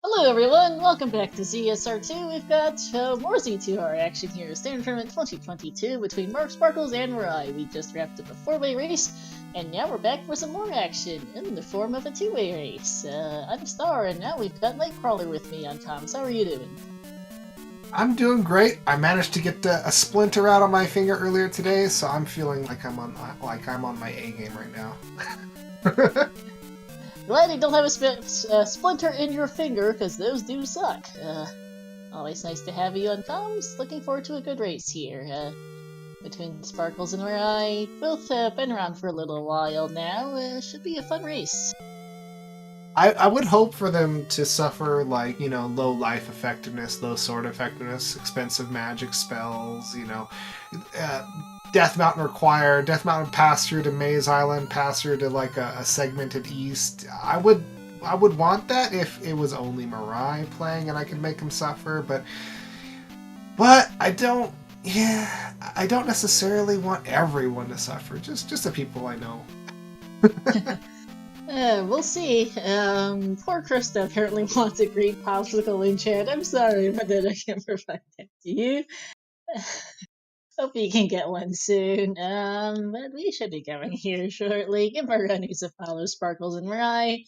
Hello everyone, welcome back to ZSR2. We've got more Z2R action here. Standard Tournament 2022 between Mark Sparkles and MiRai. We just wrapped up a 4-way race, and now we're back for some more action in the form of a 2-way race. I'm Star, and now we've got Nightcrawler with me on comms. How are you doing? I'm doing great. I managed to get a splinter out on my finger earlier today, so I'm feeling like I'm on my A game right now. Glad you don't have a splinter in your finger, because those do suck. Always nice to have you on comms. Looking forward to a good race here. Between Sparkles and MiRai, both been around for a little while now. Should be a fun race. I would hope for them to suffer, like, low life effectiveness, low sword effectiveness, expensive magic spells, Death Mountain required, Death Mountain pass through to Maze Island, pass through to like a segmented east. I would want that if it was only MiRai playing and I could make him suffer, but I don't necessarily want everyone to suffer, just the people I know. We'll see. Poor Krista apparently wants a green popsicle in chat. I'm sorry, but then I can't provide that to you. Hope you can get one soon. But we should be going here shortly. Give our runners a follow, Sparkles and MiRai,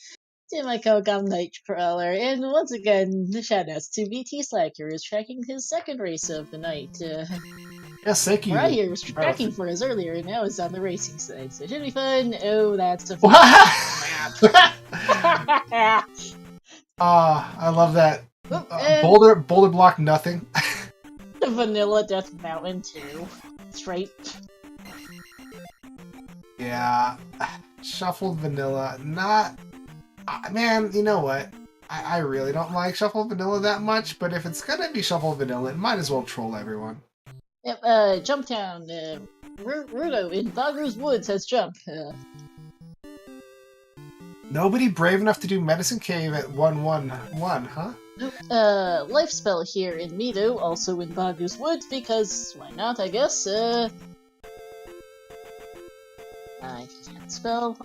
to my co-com Nightcrawler, and once again, the shoutouts to BT Slacker, who's tracking his second race of the night. Yes, thank you. MiRai here was tracking for us earlier, and now it's on the racing side, so it should be fun. Oh, that's a map. I love that. Boulder block nothing. The Vanilla Death Mountain too. Straight. Yeah, shuffled vanilla. Not, man. You know what? I really don't like shuffled vanilla that much. But if it's gonna be shuffled vanilla, it might as well troll everyone. Yep. Jumptown. Rudo in Bogger's Woods has jump. Nobody brave enough to do Medicine Cave at 1-1-1, huh? Life spell here in Mido, also in Bogger's Woods, because why not, I guess. I can't spell.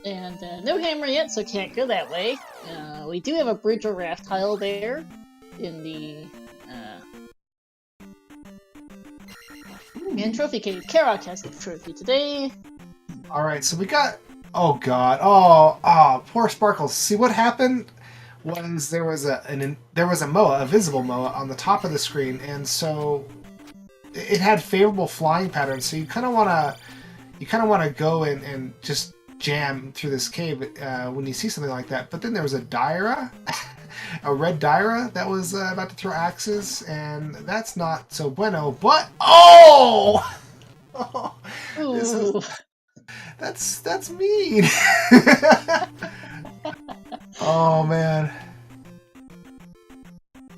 And no hammer yet, so can't go that way. We do have a bridge or raft tile there in the and trophy cave. Karok has the trophy today. Alright, so we got... Oh god. Oh, poor Sparkles. See, what happened was there was a MOA, a visible MOA, on the top of the screen, and so it had favorable flying patterns, so you kind of want to go and just jam through this cave when you see something like that. But then there was a Daira, a red Daira that was about to throw axes, and that's not so bueno. But that's mean. Oh man.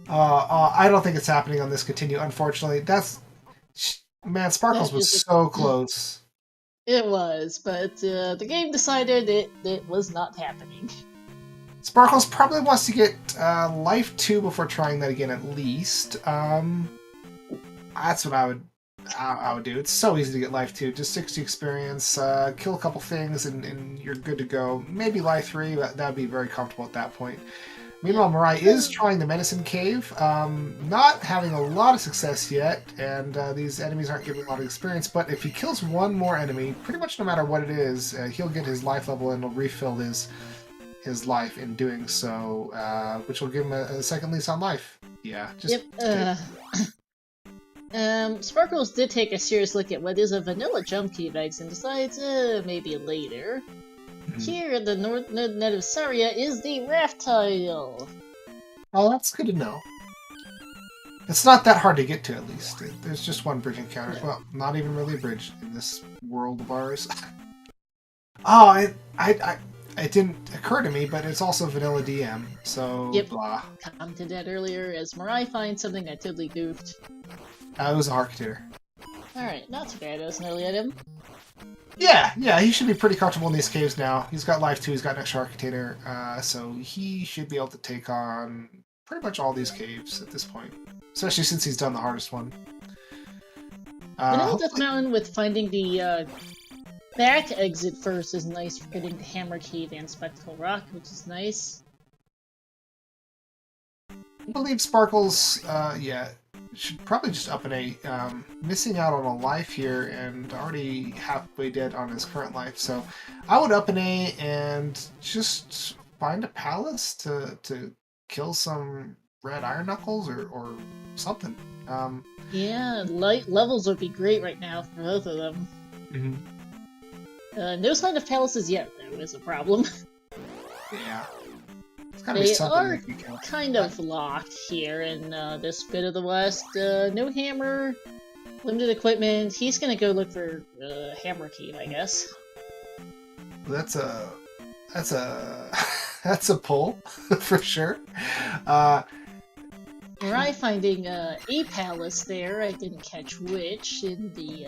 I don't think it's happening on this continue. Unfortunately, man. Sparkles was so close. It was, but the game decided it was not happening. Sparkles probably wants to get life 2 before trying that again, at least. That's what I would do. It's so easy to get life 2. Just 60 experience, kill a couple things, and you're good to go. Maybe life 3, but that would be very comfortable at that point. Meanwhile, MiRai is trying the Medicine Cave, not having a lot of success yet, and these enemies aren't giving a lot of experience, but if he kills one more enemy, pretty much no matter what it is, he'll get his life level and it'll refill his life in doing so, which will give him a second lease on life. Yeah, just... Yep, Sparkles did take a serious look at what is a vanilla jump cave eggs and decides, maybe later. Here in the north net of Saria is the raft tile. Oh, that's good to know. It's not that hard to get to, at least. There's just one bridge encounter. Yeah. Well, not even really a bridge in this world of ours. Oh, it didn't occur to me, but it's also vanilla DM, so yep. Blah. Commented that earlier as MiRai finds something I totally goofed. It was a Harcator. Alright, not too bad as an early item. Yeah, he should be pretty comfortable in these caves now. He's got life 2, he's got an extra Harcator, so he should be able to take on pretty much all these caves at this point. Especially since he's done the hardest one. Vanilla Death Mountain with finding the back exit first is nice for getting to Hammer Cave and Spectacle Rock, which is nice. I believe Sparkles, yeah, should probably just up an A. Missing out on a life here and already halfway dead on his current life. So I would up an A and just find a palace to kill some red iron knuckles or something. Yeah, light levels would be great right now for both of them. No sign of palaces yet, though, is a problem. Yeah. They are kind of locked here in this bit of the West. No hammer, limited equipment. He's gonna go look for Hammer Cave, I guess. That's a that's a pull for sure. MiRai finding a palace there. I didn't catch which in the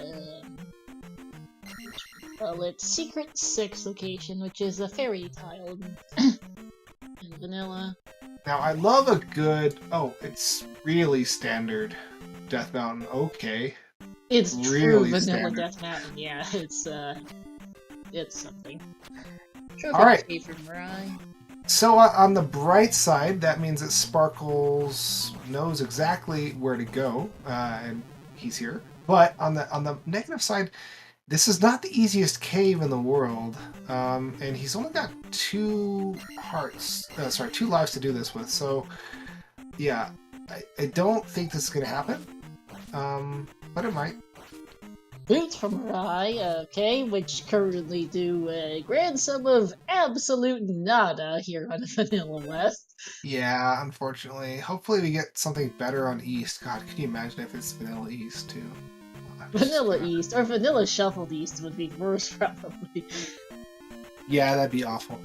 well, it's Secret 6 location, which is a fairy tile in vanilla. Now I love a good. Oh, it's really standard Death Mountain. Okay. It's really true vanilla standard. Death Mountain. Yeah, it's something. All right. From MiRai. So on the bright side, that means that Sparkles knows exactly where to go, and he's here. But on the negative side, this is not the easiest cave in the world, and he's only got 2 hearts. Sorry, 2 lives to do this with. So, yeah, I don't think this is gonna happen, but it might. Boots from MiRai, okay, which currently do a grand sum of absolute nada here on Vanilla West. Yeah, unfortunately. Hopefully we get something better on East. God, can you imagine if it's Vanilla East too? Vanilla East, or Vanilla Shuffled East would be worse, probably. Yeah, that'd be awful.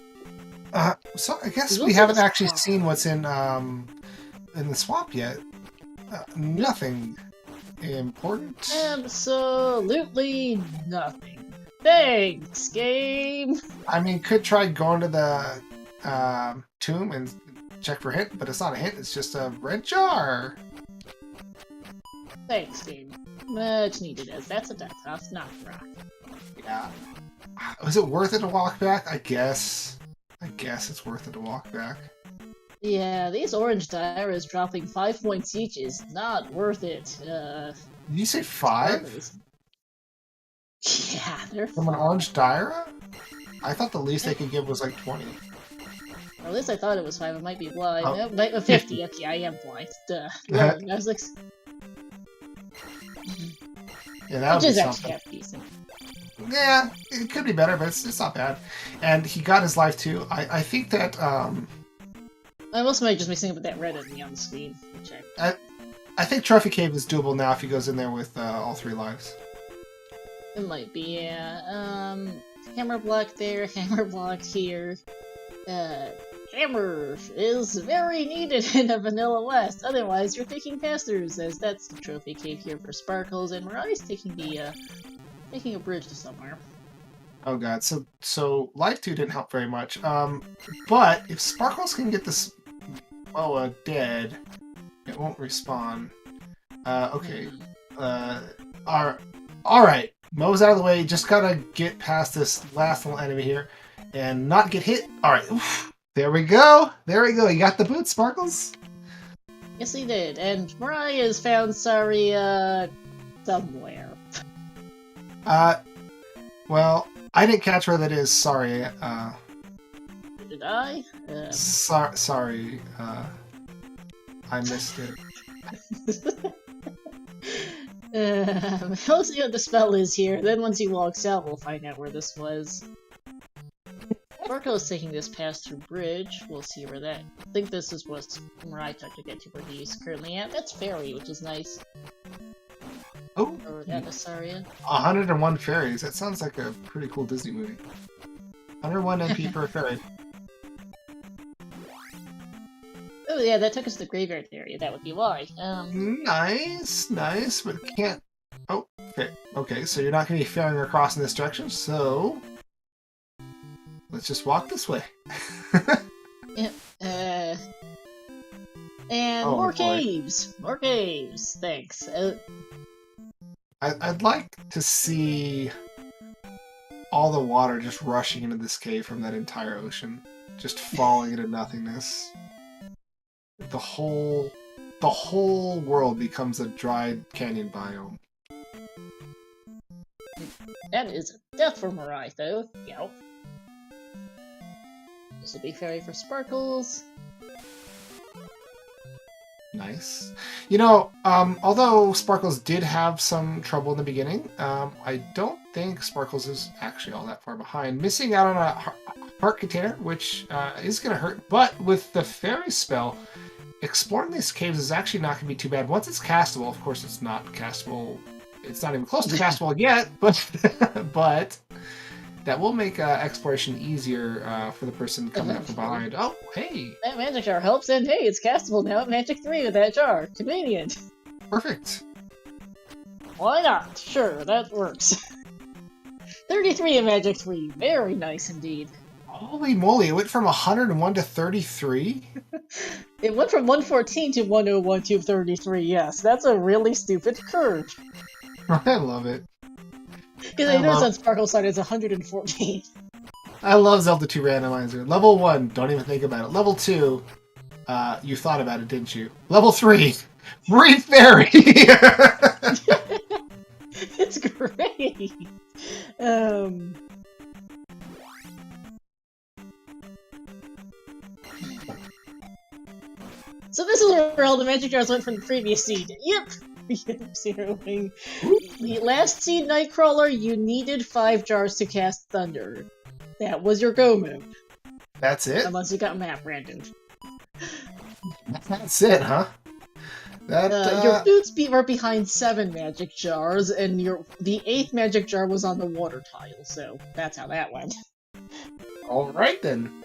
So I guess we haven't actually seen what's in the swamp yet. Nothing important. Absolutely nothing. Thanks, game! I mean, could try going to the tomb and check for a hint, but it's not a hint, it's just a red jar. Thanks, game. Much needed as that's a death house, not rock. Yeah. Was it worth it to walk back? I guess it's worth it to walk back. Yeah, these orange diaras dropping 5 points each is not worth it. Did you say 5? Yeah, they're from an orange diara? I thought the least they could give was like 20. Or at least I thought it was 5. It might be blind. Oh. No, 50. Okay, I am blind. Duh. I was like, yeah, that would be actually something. half decent. Yeah, it could be better, but it's not bad. And he got his life too. I think that I also might just be mixing up with that red enemy on the screen. Which I think Trophy Cave is doable now if he goes in there with all 3 lives. It might be, yeah. Hammer block there, hammer block here. Hammer is very needed in a Vanilla West. Otherwise, you're taking pastors, as that's the Trophy Cave here for Sparkles, and MiRai's taking taking a bridge to somewhere. Oh god, so life 2 didn't help very much. But if Sparkles can get this Moa dead, it won't respawn. Okay. Alright. Mo's out of the way, just gotta get past this last little enemy here and not get hit. Alright. There we go. There we go. You got the boot, Sparkles? Yes, he did. And MiRai is found Saria somewhere. Well, I didn't catch where that is. Sorry. Did I? Sorry. I missed it. We'll see what the spell is here. Then once he walks out, we'll find out where this was. Marco is taking this past through bridge. We'll see where that. I think this is what MiRai tried to get to where he's currently at. That's fairy, which is nice. Oh, or Anasaria. 101 fairies. That sounds like a pretty cool Disney movie. 101 MP per fairy. Oh yeah, that took us to the graveyard area. That would be why. Nice, but can't. Oh, okay, okay. So you're not going to be ferrying across in this direction. So let's just walk this way. Yep. And oh, more boy. caves. More caves. Thanks. I'd like to see all the water just rushing into this cave from that entire ocean, just falling into nothingness. The whole world becomes a dried canyon biome. That is a death for MiRai, though. Yep. This will be fairy for Sparkles. Nice. You know, although Sparkles did have some trouble in the beginning, I don't think Sparkles is actually all that far behind. Missing out on a heart container, which is going to hurt, but with the fairy spell, exploring these caves is actually not going to be too bad. Once it's castable, of course it's not castable, it's not even close to castable yet, but that will make exploration easier for the person coming up from behind. Oh, hey! That magic jar helps, and hey, it's castable now at Magic 3 with that jar. Convenient. Perfect. Why not? Sure, that works. 33 in Magic 3. Very nice indeed. Holy moly, it went from 101 to 33? It went from 114 to 101 to 33, yes. That's a really stupid curve. I love it. Because I noticed on Sparkle's side it's 114. I love Zelda 2 Randomizer. Level 1, don't even think about it. Level 2, you thought about it, didn't you? Level 3, Breathe Fairy! It's great! So this is where all the magic jars went from the previous seed. Yep! Zeroing. The last seed Nightcrawler, you needed 5 jars to cast Thunder. That was your go move. That's it? Unless you got map random. That's it, huh? Your boots were behind 7 magic jars, and the 8th magic jar was on the water tile, so that's how that went. Alright then.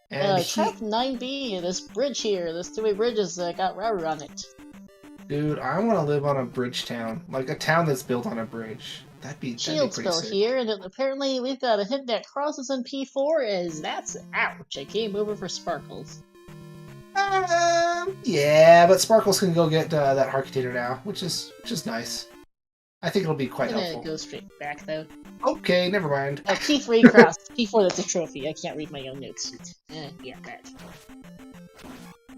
And Track 9B, this bridge here, this 2-way bridge has got router on it. Dude, I want to live on a bridge town. Like a town that's built on a bridge. That'd be Shield pretty spell sick. here, and apparently we've got a hit that crosses in P4 as that's ouch. I came over for Sparkles. Yeah, but Sparkles can go get that heart container now, which is nice. I think it'll be quite helpful. Go straight back though. Okay, never mind. Oh, P3 cross. P4, that's a trophy. I can't read my own notes. Yeah, that.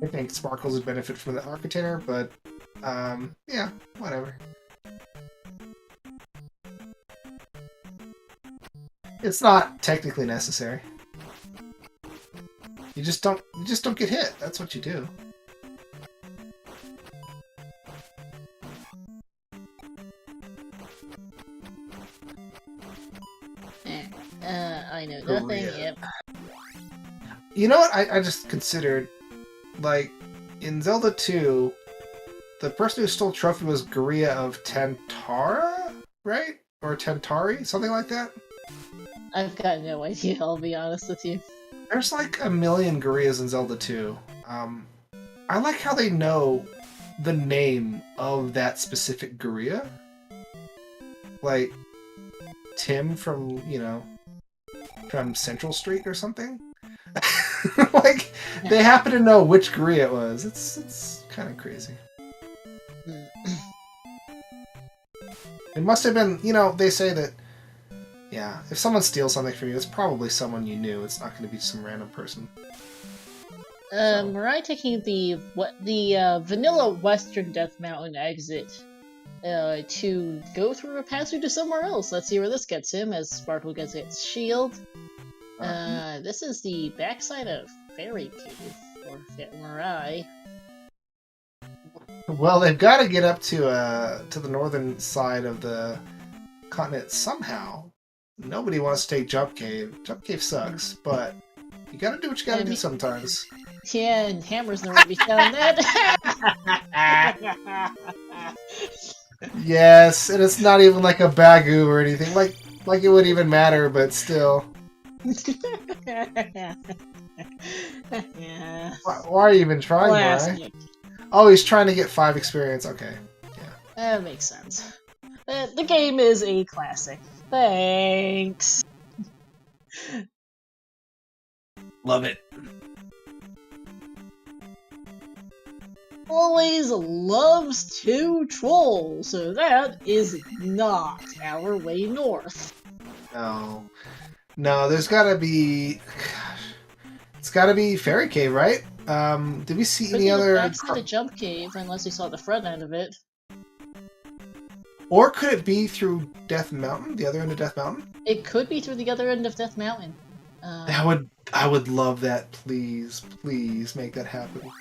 I think Sparkles would benefit from the heart container, but yeah, whatever. It's not technically necessary. You just don't get hit. That's what you do. I know nothing. Yep. You know what? I just considered, like, in Zelda 2, the person who stole trophy was Guria of Tantara, right? Or Tantari, something like that. I've got no idea. I'll be honest with you. There's like a million Gurias in Zelda 2. I like how they know the name of that specific Guria. Like Tim from, from Central Street or something. Like, they happen to know which Guria it was. It's kind of crazy. It must have been, they say that, yeah, if someone steals something from you, it's probably someone you knew. It's not going to be some random person. MiRai taking the vanilla Western Death Mountain exit to go through a passage to somewhere else. Let's see where this gets him as Sparkle gets its shield. This is the backside of Fairy Cave for MiRai. Well, they've got to get up to the northern side of the continent somehow. Nobody wants to take Jump Cave. Jump Cave sucks, but you gotta do what you gotta do sometimes. Yeah, and Hammer's nowhere to be found. Yes, and it's not even like a Bagoo or anything. Like it would even matter, but still. Yeah. Why are you even trying, Ryan? Oh, he's trying to get 5 experience. Okay. Yeah. That makes sense. The game is a classic. Thanks. Love it. Always loves to troll, so that is not our way north. No. No, there's gotta be... Gosh. It's gotta be Fairy Cave, right? Did we see Could any be the other... backside of Jump Cave, unless we saw the front end of it. Or could it be through Death Mountain? The other end of Death Mountain? It could be through the other end of Death Mountain. I would love that. Please, please make that happen.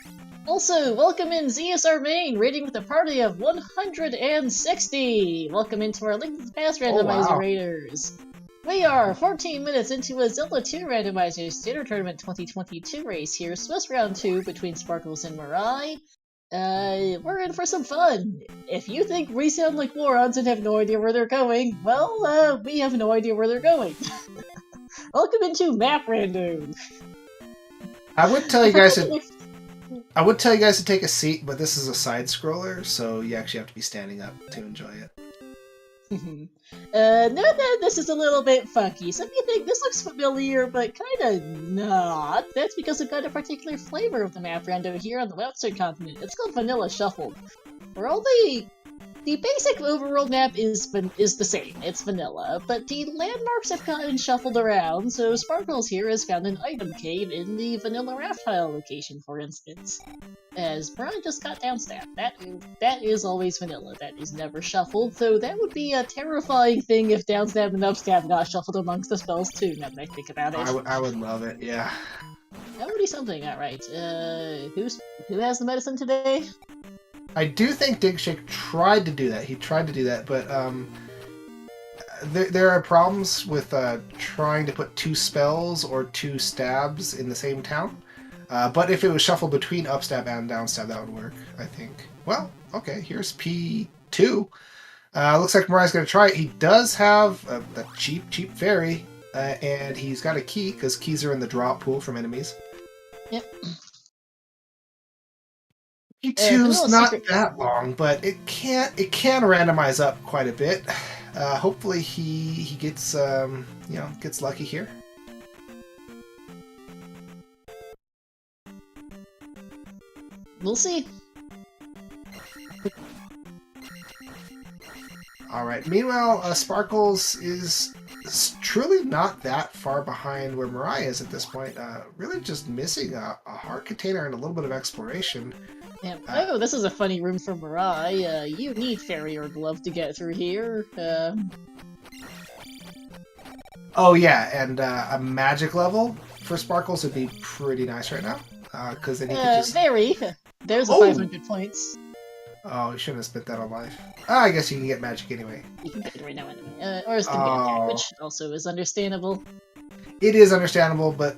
Also, welcome in ZSR Main, rating with a party of 160! Welcome into our Link to the Past Randomizer wow. Raiders! We are 14 minutes into a Zelda 2 Randomizer Standard Tournament 2022 race here, Swiss Round 2 between Sparkles and MiRai. We're in for some fun! If you think we sound like morons and have no idea where they're going, well, we have no idea where they're going. Welcome into Map Random! I would tell you guys to take a seat, but this is a side scroller, so you actually have to be standing up to enjoy it. No, this is a little bit funky. Some of you think this looks familiar, but kinda not. That's because we've got a particular flavor of the map rando here on the Western continent. It's called Vanilla Shuffled. Where all the basic overworld map is the same. It's vanilla, but the landmarks have gotten shuffled around, so Sparkles here has found an item cave in the vanilla raft tile location, for instance. As Brian just got downstab. That is always vanilla. That is never shuffled, so that would be a terrifying thing if downstab and upstab got shuffled amongst the spells too, now that I think about it. I would love it, yeah. That would be something, alright. Who has the medicine today? I do think Digshake tried to do that. He tried to do that, but there are problems with trying to put 2 spells or 2 stabs in the same town. But if it was shuffled between upstab and downstab, that would work, I think. Well, okay, here's P2. Looks like Mirai's going to try it. He does have a cheap fairy, and he's got a key, because keys are in the drop pool from enemies. Yep. P2's not that long, but it can randomize up quite a bit. Hopefully he gets gets lucky here. We'll see. All right. Meanwhile, Sparkles is truly not that far behind where Mirai is at this point. Really just missing a heart container and a little bit of exploration. Yeah. Oh, this is a funny room for Mirai. You need Fairy or Glove to get through here. Oh yeah, and a magic level for Sparkles would be pretty nice right now. Because then he could just... Fairy! There's 500 points. Oh, you shouldn't have spent that on life. I guess you can get magic anyway. You can get it right now anyway. Or it's the attack, which also is understandable. It is understandable, but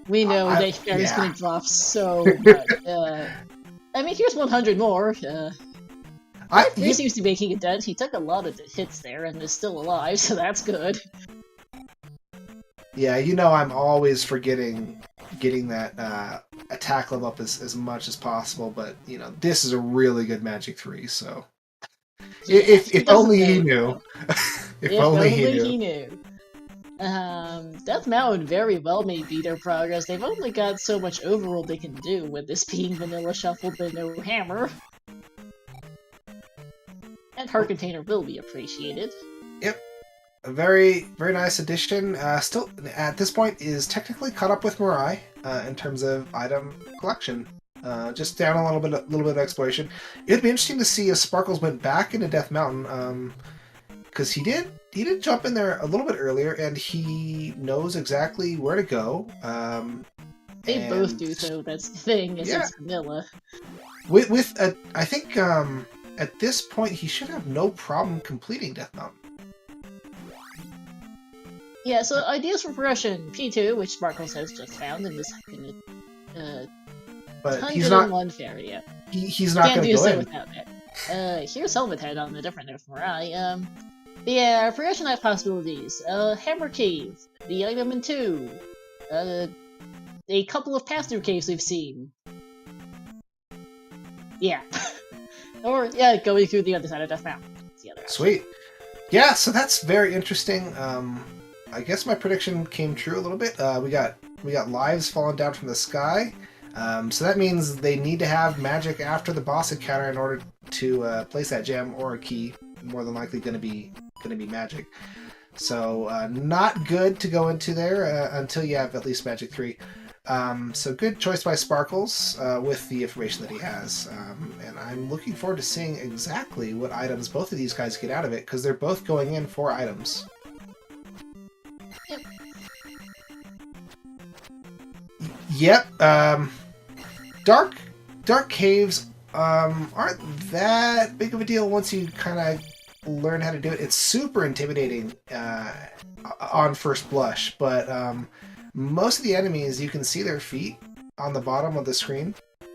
we know that Fairy's gonna drop so much. I mean, here's 100 more. He seems to be making a dent. He took a lot of hits there and is still alive, so that's good. Yeah, I'm always forgetting getting that attack level up as much as possible, but this is a really good Magic 3, so if only he knew. If only he knew. Death Mountain very well may be their progress. They've only got so much overworld they can do with this being vanilla shuffled but no hammer. And Heart Container will be appreciated. Yep. A very, very nice addition. Still, at this point, is technically caught up with Mirai in terms of item collection. Just down a little bit of exploration. It'd be interesting to see if Sparkles went back into Death Mountain, because he did jump in there a little bit earlier, and he knows exactly where to go. They both do, so that's the thing. It's vanilla. I think at this point he should have no problem completing Death Mountain. Yeah, so ideas for progression. P2, which Sparkles has just found in this but he's not one fairy yet. He's not going to go in. Without that. Here's Helmet Head on the different note from Mirai. Yeah, progression life possibilities. Hammer Cave, the item in 2. A couple of pass-through caves we've seen. Yeah. Or, going through the other side of Death Mountain. The other Sweet. Yeah, so that's very interesting. I guess my prediction came true a little bit. We got lives falling down from the sky. So that means they need to have magic after the boss encounter in order to place that gem or a key. More than likely going to be magic. So not good to go into there until you have at least Magic 3. So good choice by Sparkles with the information that he has. And I'm looking forward to seeing exactly what items both of these guys get out of it, because they're both going in for items. Yep. Dark caves aren't that big of a deal once you kind of learn how to do it. It's super intimidating on first blush, but most of the enemies, you can see their feet on the bottom of the screen.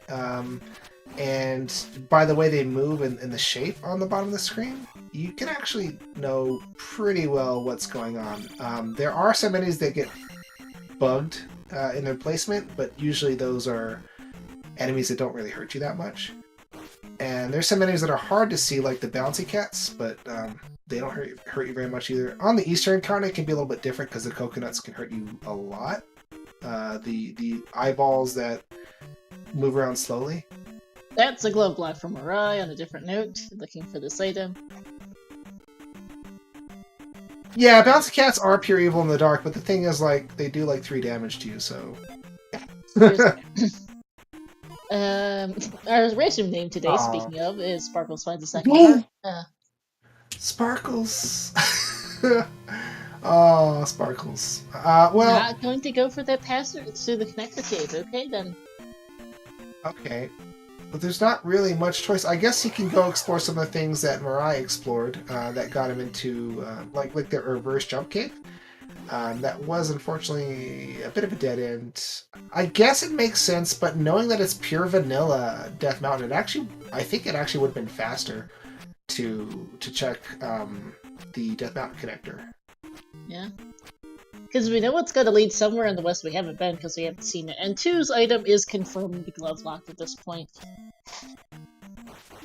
And by the way they move and the shape on the bottom of the screen, you can actually know pretty well what's going on. There are some enemies that get bugged in their placement, but usually those are enemies that don't really hurt you that much. And there's some enemies that are hard to see, like the bouncy cats, but they don't hurt you very much either. On the Eastern encounter, it can be a little bit different because the coconuts can hurt you a lot. The eyeballs that move around slowly. That's a glove block from MiRai on a different note, looking for this item. Yeah, bouncy cats are pure evil in the dark, but the thing is, like, they do like 3 damage to you, so... Our random name today, speaking of, is Sparkles finds a second heart. Sparkles! Oh, Sparkles. Well... Not going to go for that pass through the connector cave, okay then. Okay. But there's not really much choice. I guess he can go explore some of the things that MiRai explored that got him into, like the reverse jump cave. That was, unfortunately, a bit of a dead end. I guess it makes sense, but knowing that it's pure vanilla Death Mountain, I think it actually would have been faster to check the Death Mountain connector. Yeah. Because we know it's got to lead somewhere in the west we haven't been because we haven't seen it. And 2's item is confirmed the glove lock at this point.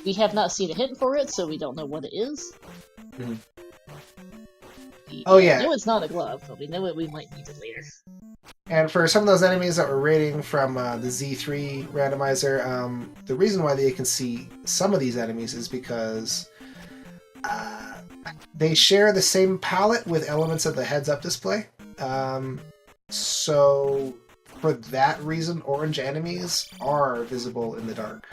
We have not seen a hint for it, so we don't know what it is. Mm. Oh yeah. We know it's not a glove, but we know we might need it later. And for some of those enemies that we're raiding from the Z3 randomizer, the reason why they can see some of these enemies is because they share the same palette with elements of the heads-up display. So for that reason, orange enemies are visible in the dark.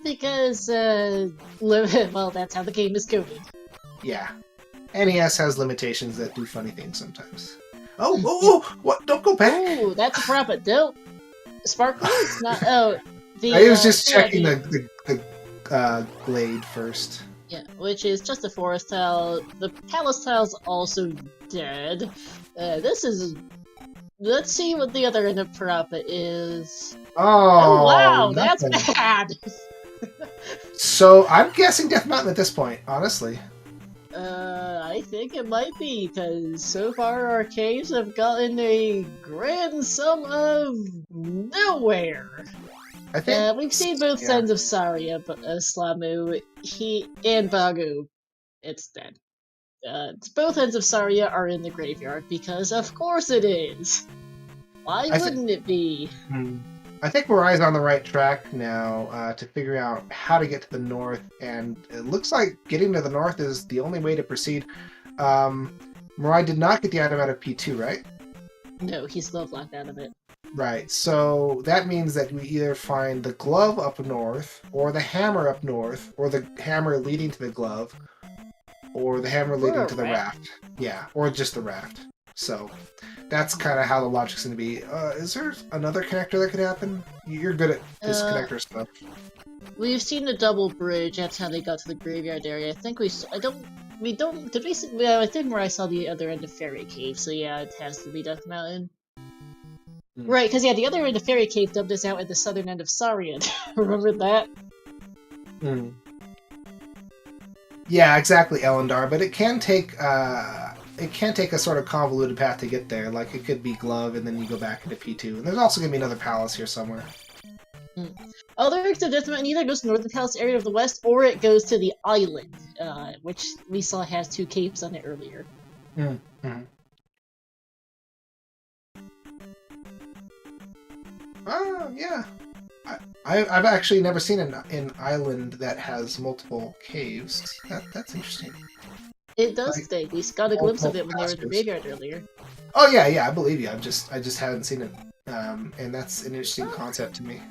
Because, well, that's how the game is coded. Yeah. NES has limitations that do funny things sometimes. Oh, what? Don't go back! Oh, that's a problem. Don't. Sparkles? Not. Oh, I was just checking the glade first. Yeah, which is just a forest tile. The palace tile's also dead. This is... Let's see what the other end of Parappa is. Oh, wow, nothing. That's bad! So, I'm guessing Death Mountain at this point, honestly. I think it might be, because so far our caves have gotten a grand sum of nowhere. I think we've seen both ends of Saria, but Slamu, and Bagu. It's dead. Both ends of Saria are in the graveyard, because of course it is! Why wouldn't it be? I think MiRai's on the right track now to figure out how to get to the north, and it looks like getting to the north is the only way to proceed. MiRai did not get the item out of P2, right? No, he's glove locked out of it. Right, so that means that we either find the glove up north, or the hammer up north, or the hammer leading to the glove, or the hammer leading to the raft. Yeah, or just the raft. So that's kind of how the logic's going to be. Is there another connector that could happen? You're good at this connector stuff. We've seen the double bridge. That's how they got to the graveyard area. I think I think where I saw the other end of Fairy Cave. So yeah, it has to be Death Mountain. Right, because yeah, the other end of Fairy Cave dubbed us out at the southern end of Saria. Remember that? Yeah, exactly, Elendar. But it can take a sort of convoluted path to get there. Like, it could be Glove, and then you go back into P2. And there's also going to be another palace here somewhere. Other except Death Mountain either goes to the northern palace area of the west, or it goes to the island, which we saw has 2 caves on it earlier. Yeah. I've actually never seen an island that has multiple caves. That's interesting. It does Like, stay. We got a glimpse of it when they were in the graveyard earlier. Oh yeah, I believe you. I just hadn't seen it, and that's an interesting concept to me.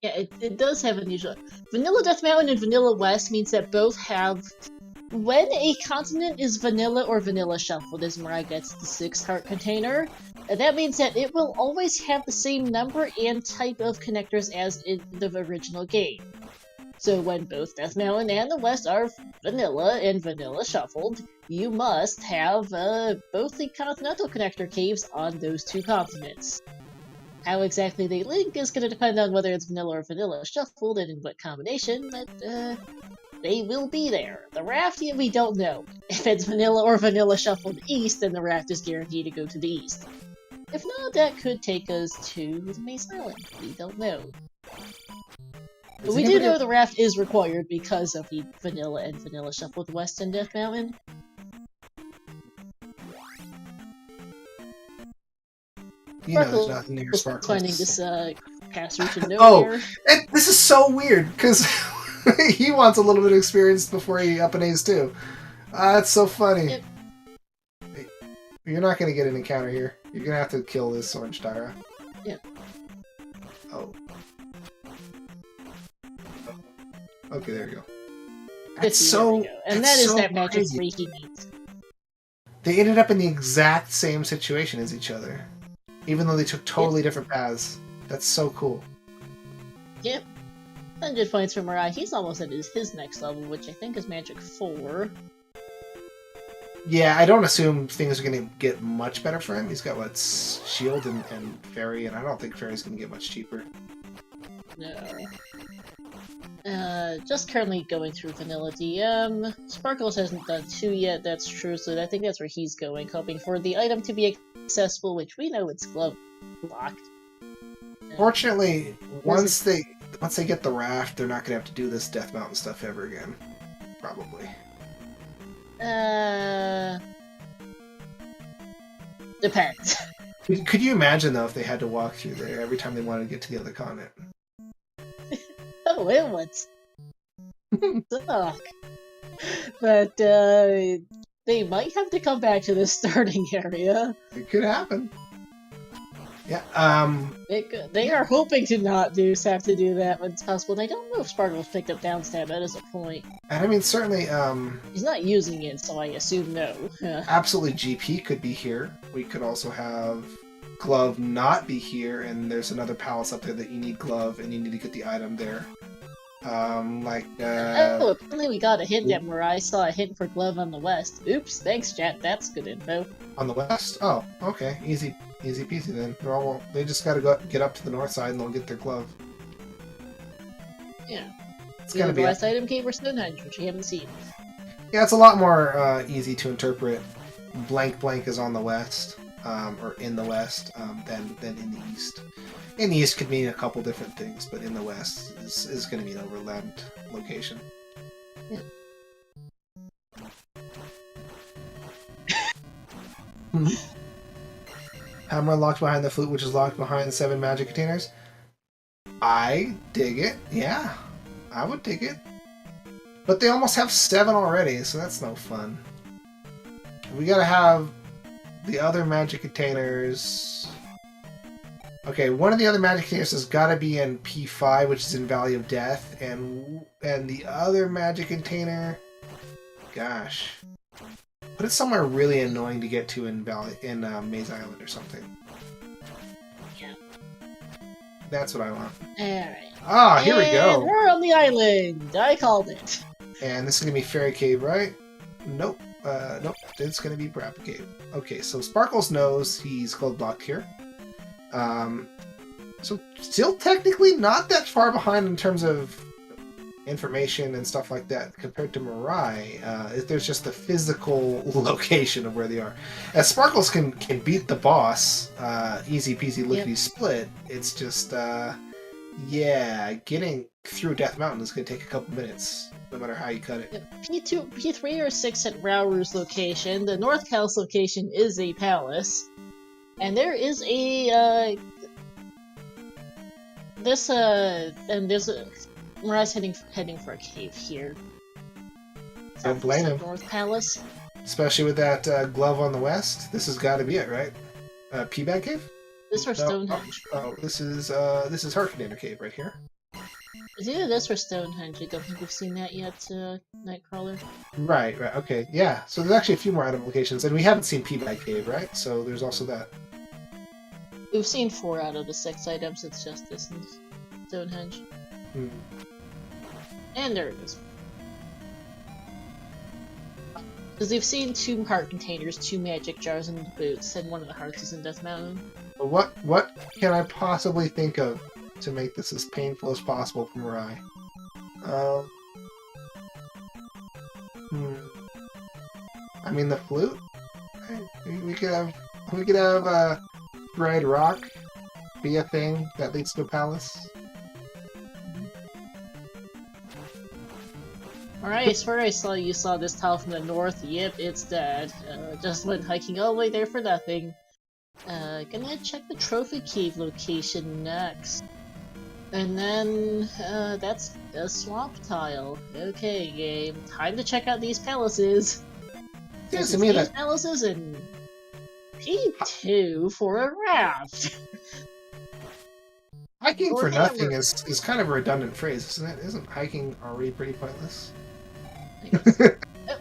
Yeah, it does have unusual. Vanilla Death Mountain and Vanilla West means that both have. When a continent is vanilla or vanilla shuffled, as MiRai gets the 6-heart container, that means that it will always have the same number and type of connectors as in the original game. So when both Death Mountain and the West are vanilla and vanilla shuffled, you must have both the continental connector caves on those two continents. How exactly they link is going to depend on whether it's vanilla or vanilla shuffled and in what combination, but they will be there. The raft, we don't know. If it's vanilla or vanilla shuffled east, then the raft is guaranteed to go to the east. If not, that could take us to the Maze Island. We don't know. But we do know the raft is required because of the vanilla and vanilla shuffled West and Death Mountain. You know, there's nothing near Sparkles. Finding this pass through to nowhere. Oh, this is so weird because he wants a little bit of experience before he up and A's too. That's so funny. Yep. You're not gonna get an encounter here. You're gonna have to kill this orange Tyra. Yeah. Oh. Okay, there you go. That's so. And that is that magic 3 he needs. They ended up in the exact same situation as each other, even though they took totally different paths. That's so cool. Yep. 100 points for MiRai. He's almost at his next level, which I think is Magic 4. Yeah, I don't assume things are going to get much better for him. He's got, what, Shield and Fairy, and I don't think Fairy's going to get much cheaper. No. Just currently going through Vanilla DM. Sparkles hasn't done 2 yet, that's true, so I think that's where he's going, hoping for the item to be accessible, which we know it's glove locked. Fortunately, once they get the raft, they're not going to have to do this Death Mountain stuff ever again. Probably. Depends. Could you imagine, though, if they had to walk through there every time they wanted to get to the other continent? Oh, it would suck. But, they might have to come back to the starting area. It could happen. Yeah, They are hoping to not have to do that when it's possible. And I don't know if Sparkle's picked up downstab, that is a point. And I mean, certainly, he's not using it, so I assume no. Absolutely, GP could be here. We could also have Glove not be here, and there's another palace up there that you need Glove, and you need to get the item there. Oh, apparently we got a hint that MiRai saw a hint for Glove on the west. Oops, thanks, chat. That's good info. On the west? Oh, okay. Easy peasy then. They just gotta get up to the north side and they'll get their glove. Yeah. It's gotta be the last item came for Stonehenge, which we haven't seen. Yeah, it's a lot more easy to interpret. Blank is on the west, or in the west, than in the east. In the east could mean a couple different things, but in the west is going to mean overlapped location. Yeah. Hammer locked behind the flute, which is locked behind 7 magic containers. I dig it. Yeah, I would dig it. But they almost have 7 already, so that's no fun. We gotta have the other magic containers. Okay, one of the other magic containers has gotta be in P5, which is in Valley of Death, and the other magic container, gosh, put it somewhere really annoying to get to in Maze Island or something. Yeah. That's what I want. Alright. Ah, here we go. We're on the island. I called it. And this is gonna be Fairy Cave, right? Nope. Nope. It's gonna be Brappa Cave. Okay, so Sparkles knows he's close blocked here. So still technically not that far behind in terms of information and stuff like that compared to MiRai. There's just the physical location of where they are. As Sparkles can beat the boss, easy peasy lickety split. It's just yeah, getting through Death Mountain is going to take a couple minutes, no matter how you cut it. P2, P3 or 6 at Raoru's location. The North Palace location is a palace, and there is a MiRai's heading for a cave here. Don't blame him. North Palace. Especially with that glove on the west. This has got to be it, right? Peabag Cave? This for Stonehenge. Oh, this is Harkinator Cave right here. It's either this or Stonehenge. I don't think we've seen that yet, Nightcrawler. Right. Okay, yeah. So there's actually a few more item locations, and we haven't seen Peabag Cave, right? So there's also that. We've seen 4 out of the 6 items. It's just this and Stonehenge. Hmm. And there it is. Because we've seen 2 heart containers, 2 magic jars, and boots, and one of the hearts is in Death Mountain. What can I possibly think of to make this as painful as possible for MiRai? I mean, the flute. We could have Red Rock be a thing that leads to a palace. Alright, I swear you saw this tile from the north. Yep, it's dead. Just went hiking all the way there for nothing. Gonna check the trophy cave location next. And then, that's a swamp tile. Okay, game. Time to check out these palaces. Seems to me these that palaces in P2 for a raft. hiking for nothing is kind of a redundant phrase, isn't it? Isn't hiking already pretty pointless?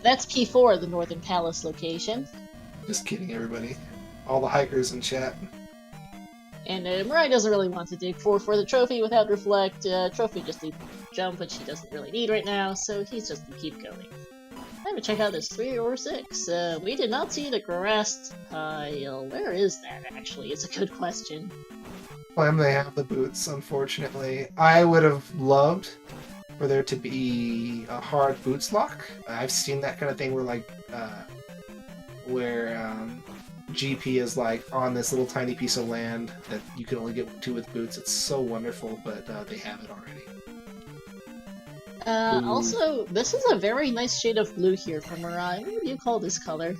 That's P4, the Northern Palace location. Just kidding, everybody. All the hikers in chat. And MiRai doesn't really want to dig for the trophy without Reflect. Trophy just needs to jump, which he doesn't really need right now, so he's just gonna keep going. Time to check out this 3 or 6. We did not see the grass tile. Where is that, actually? It's a good question. Well, they have the boots, unfortunately. I would have loved for there to be a hard boots lock. I've seen that kind of thing where, like, GP is, like, on this little tiny piece of land that you can only get to with boots. It's so wonderful, but they have it already. Also, this is a very nice shade of blue here from MiRai. What would you call this color?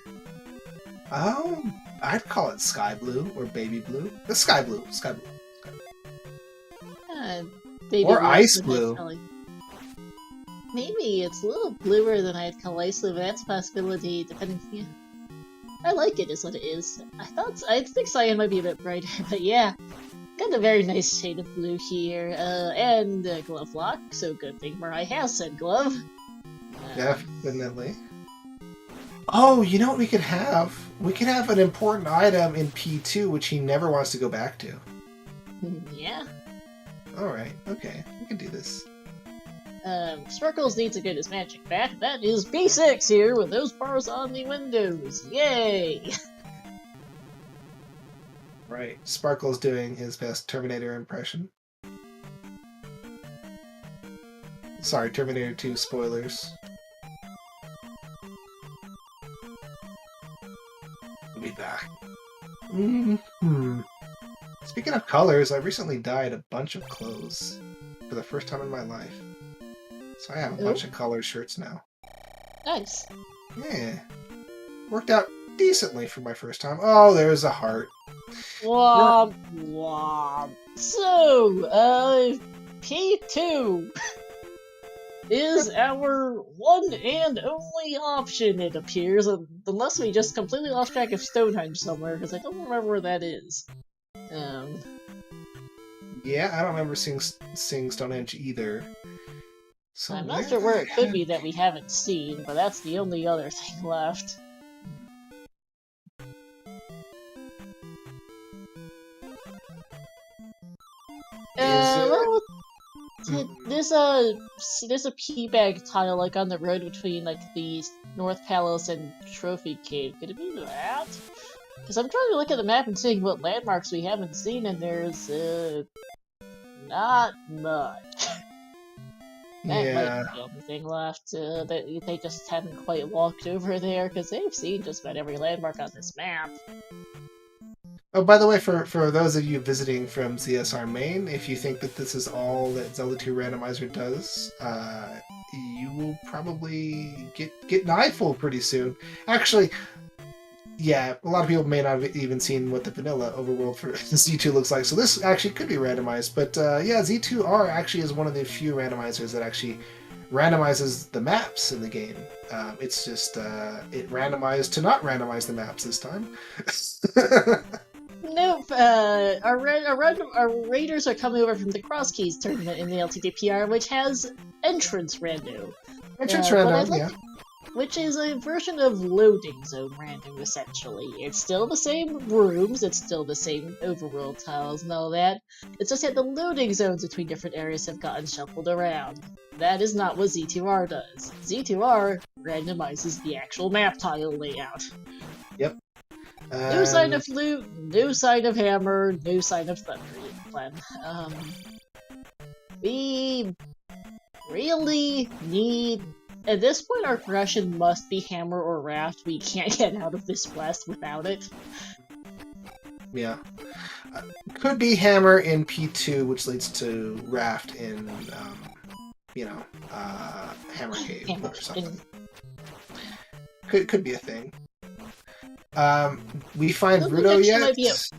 I'd call it sky blue or baby blue. The sky blue. Sky blue. Baby or blue ice blue. Maybe it's a little bluer than I'd call ice blue, but that's a possibility, depending. Yeah. I like it, is what it is. I think cyan might be a bit brighter, but yeah. Got a very nice shade of blue here, and glove lock, so good thing MiRai has said glove. Definitely. Oh, you know what we could have? We could have an important item in P2 which he never wants to go back to. Yeah. Alright, okay. We can do this. Sparkles needs to get his magic back. That is B6 here with those bars on the windows. Yay! Right. Sparkle's doing his best Terminator impression. Sorry, Terminator 2 spoilers. We'll be back. Speaking of colors, I recently dyed a bunch of clothes for the first time in my life. So I have a bunch of colored shirts now. Nice. Yeah. Worked out decently for my first time. Oh, there's a heart. Womp womp. So, P2 is our one and only option, it appears, unless we just completely lost track of Stonehenge somewhere, because I don't remember where that is. Yeah, I don't remember seeing Stonehenge either. So I'm not sure where it could be that we haven't seen, but that's the only other thing left. There's a pea bag tile like on the road between like the North Palace and Trophy Cave. Could it be that? Because I'm trying to look at the map and seeing what landmarks we haven't seen, and there's not much. That might be the only thing left. That they just haven't quite walked over there because they've seen just about every landmark on this map. Oh, by the way, for those of you visiting from ZSR Main, if you think that this is all that Zelda 2 Randomizer does, you will probably get knifeful pretty soon. Actually, yeah, a lot of people may not have even seen what the vanilla overworld for Z2 looks like, so this actually could be randomized. But yeah, Z2R actually is one of the few randomizers that actually randomizes the maps in the game. It's just it randomized to not randomize the maps this time. Nope. Our raiders are coming over from the Cross Keys tournament in the LTDPR, which has entrance rando. Entrance random, yeah. Which is a version of loading zone random, essentially. It's still the same rooms, it's still the same overworld tiles and all that. It's just that the loading zones between different areas have gotten shuffled around. That is not what Z2R does. Z2R randomizes the actual map tile layout. Yep. No sign of loot, no sign of hammer, no sign of thunder. We really need... At this point, our progression must be hammer or raft. We can't get out of this quest without it. Yeah. Could be hammer in P2, which leads to raft in, hammer cave or something. Could be a thing. We find Rudo yet? Yes.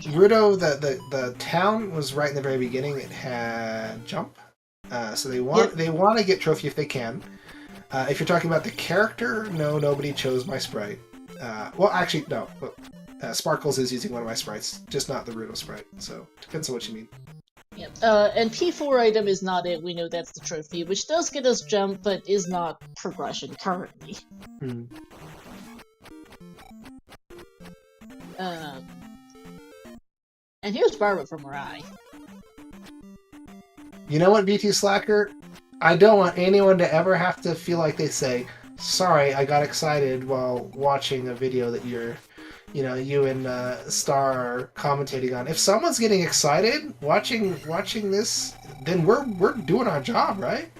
Rudo, the town was right in the very beginning. It had jump. So they want to get trophy if they can. If you're talking about the character, no, nobody chose my sprite. Well, actually, no. Sparkles is using one of my sprites, just not the Rudo sprite. So depends on what you mean. Yep. And P4 item is not it. We know that's the trophy, which does get us jump, but is not progression currently. Hmm. And here's Barbara from MiRai. You know what, BT Slacker? I don't want anyone to ever have to feel like they say, sorry, I got excited while watching a video that you and Star are commentating on. If someone's getting excited watching this, then we're doing our job, right?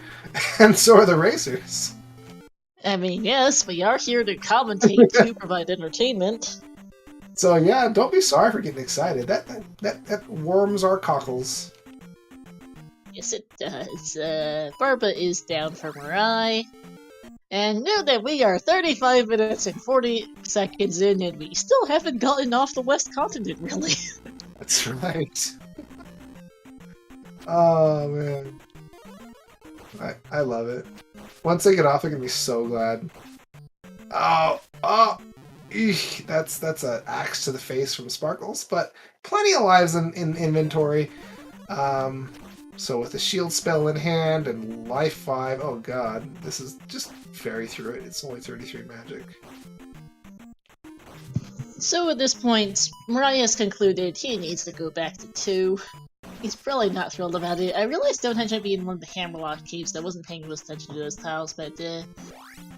And so are the racers. I mean, yes, we are here to commentate to provide entertainment. So yeah, don't be sorry for getting excited. That warms our cockles. Yes, it does. Barbara is down for MiRai. And know that we are 35 minutes and 40 seconds in, and we still haven't gotten off the West Continent, really. That's right. Oh, man. I love it. Once they get off, I'm gonna be so glad. Oh! Eesh, that's an axe to the face from Sparkles, but plenty of lives in inventory. So with a shield spell in hand and life 5, oh god, this is just ferry through it. It's only 33 magic. So at this point, MiRai has concluded he needs to go back to 2. He's probably not thrilled about it. I realized Stonehenge might be in one of the Hammerlock caves. I wasn't paying close attention to those tiles, but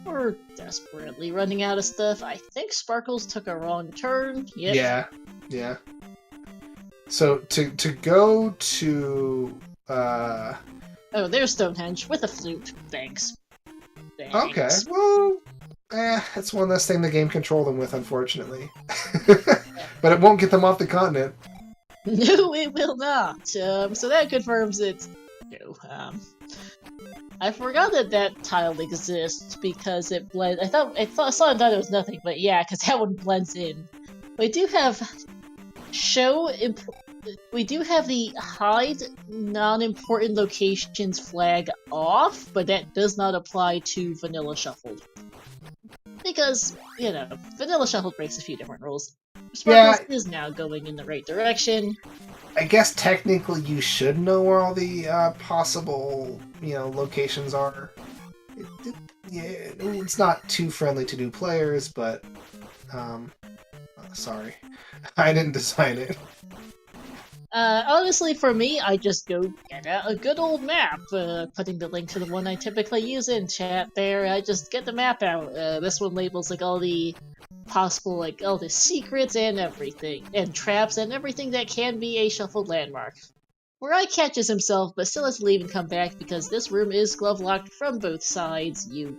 we're desperately running out of stuff. I think Sparkles took a wrong turn. Yep. Yeah. So to go to oh, there's Stonehenge with a flute. Thanks. Okay, well, it's one less thing the game can control them with, unfortunately. But it won't get them off the continent. No, it will not. So that confirms it's no. I forgot that tile exists because it blends. I thought it was nothing, but yeah, because that one blends in. We do have we do have the hide non-important locations flag off, but that does not apply to Vanilla Shuffled. Because, Vanilla Shuffled breaks a few different rules. Sparkles is now going in the right direction. I guess technically you should know where all the possible, locations are. It's not too friendly to new players, but sorry, I didn't design it. Honestly, for me, I just go get a good old map. Putting the link to the one I typically use in chat there. I just get the map out. This one labels all the possible, all the secrets and everything, and traps and everything that can be a shuffled landmark. MiRai catches himself, but still has to leave and come back because this room is glove locked from both sides. You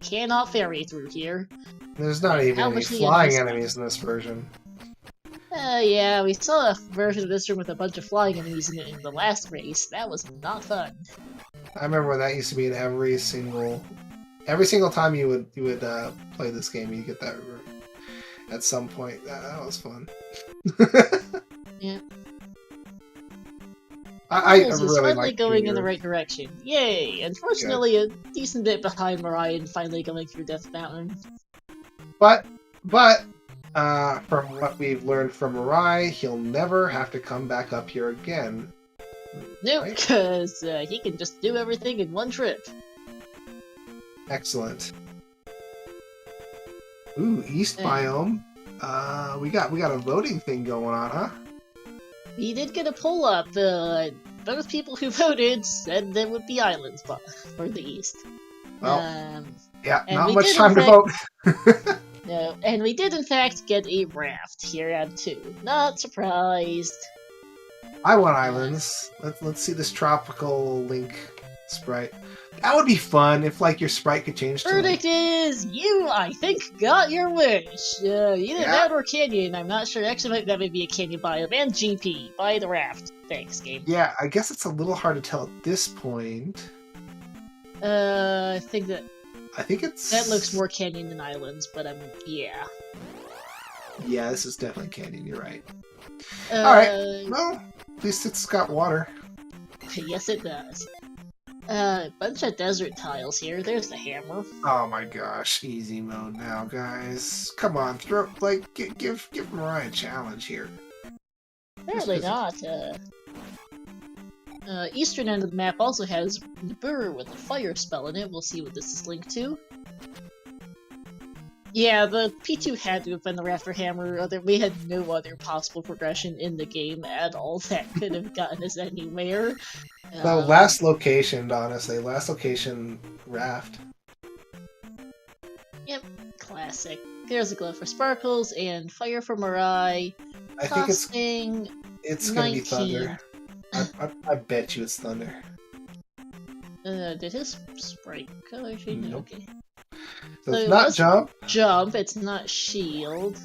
cannot ferry through here. There's not even any flying enemies in this version. Yeah, we saw a version of this room with a bunch of flying enemies in it in the last race. That was not fun. I remember when that used to be in every single time you would play this game, you get that at some point. That was fun. Yeah. I Sparkles is really finally like going in the your... right direction. Yay! Unfortunately, a decent bit behind MiRai and finally going through Death Mountain. But, from what we've learned from MiRai, he'll never have to come back up here again. Nope, Right? because he can just do everything in one trip. Excellent. Ooh, East Biome. We got a voting thing going on, huh? We did get a poll up. Those people who voted said there would be islands for the East. Well, yeah, and not we much did, time to vote. No, and we did in fact get a raft here at 2. Not surprised. I want islands. Let's see this tropical link sprite. That would be fun if like your sprite could change to. Verdict is you, I think, got your wish. Either that or canyon. I'm not sure. Actually, that may be a canyon biome. And GP, buy the raft. Thanks, game. Yeah, I guess it's a little hard to tell at this point. I think it's... that looks more canyon than islands, but yeah. Yeah, this is definitely canyon, you're right. Alright, well, at least it's got water. Yes, it does. Bunch of desert tiles here. There's the hammer. Oh my gosh, easy mode now, guys. Come on, give MiRai a challenge here. Apparently not. Eastern end of the map also has Nibiru with a fire spell in it. We'll see what this is linked to. Yeah, the P2 had to have been the Rafter Hammer. We had no other possible progression in the game at all that could have gotten us anywhere. The last location, honestly. Last location, Raft. Yep, classic. There's a glow for Sparkles and fire for MiRai. I think it's gonna be Thunder. I bet you it's Thunder. Did his sprite color change? Nope. Okay. So it's not Jump. Jump, it's not Shield.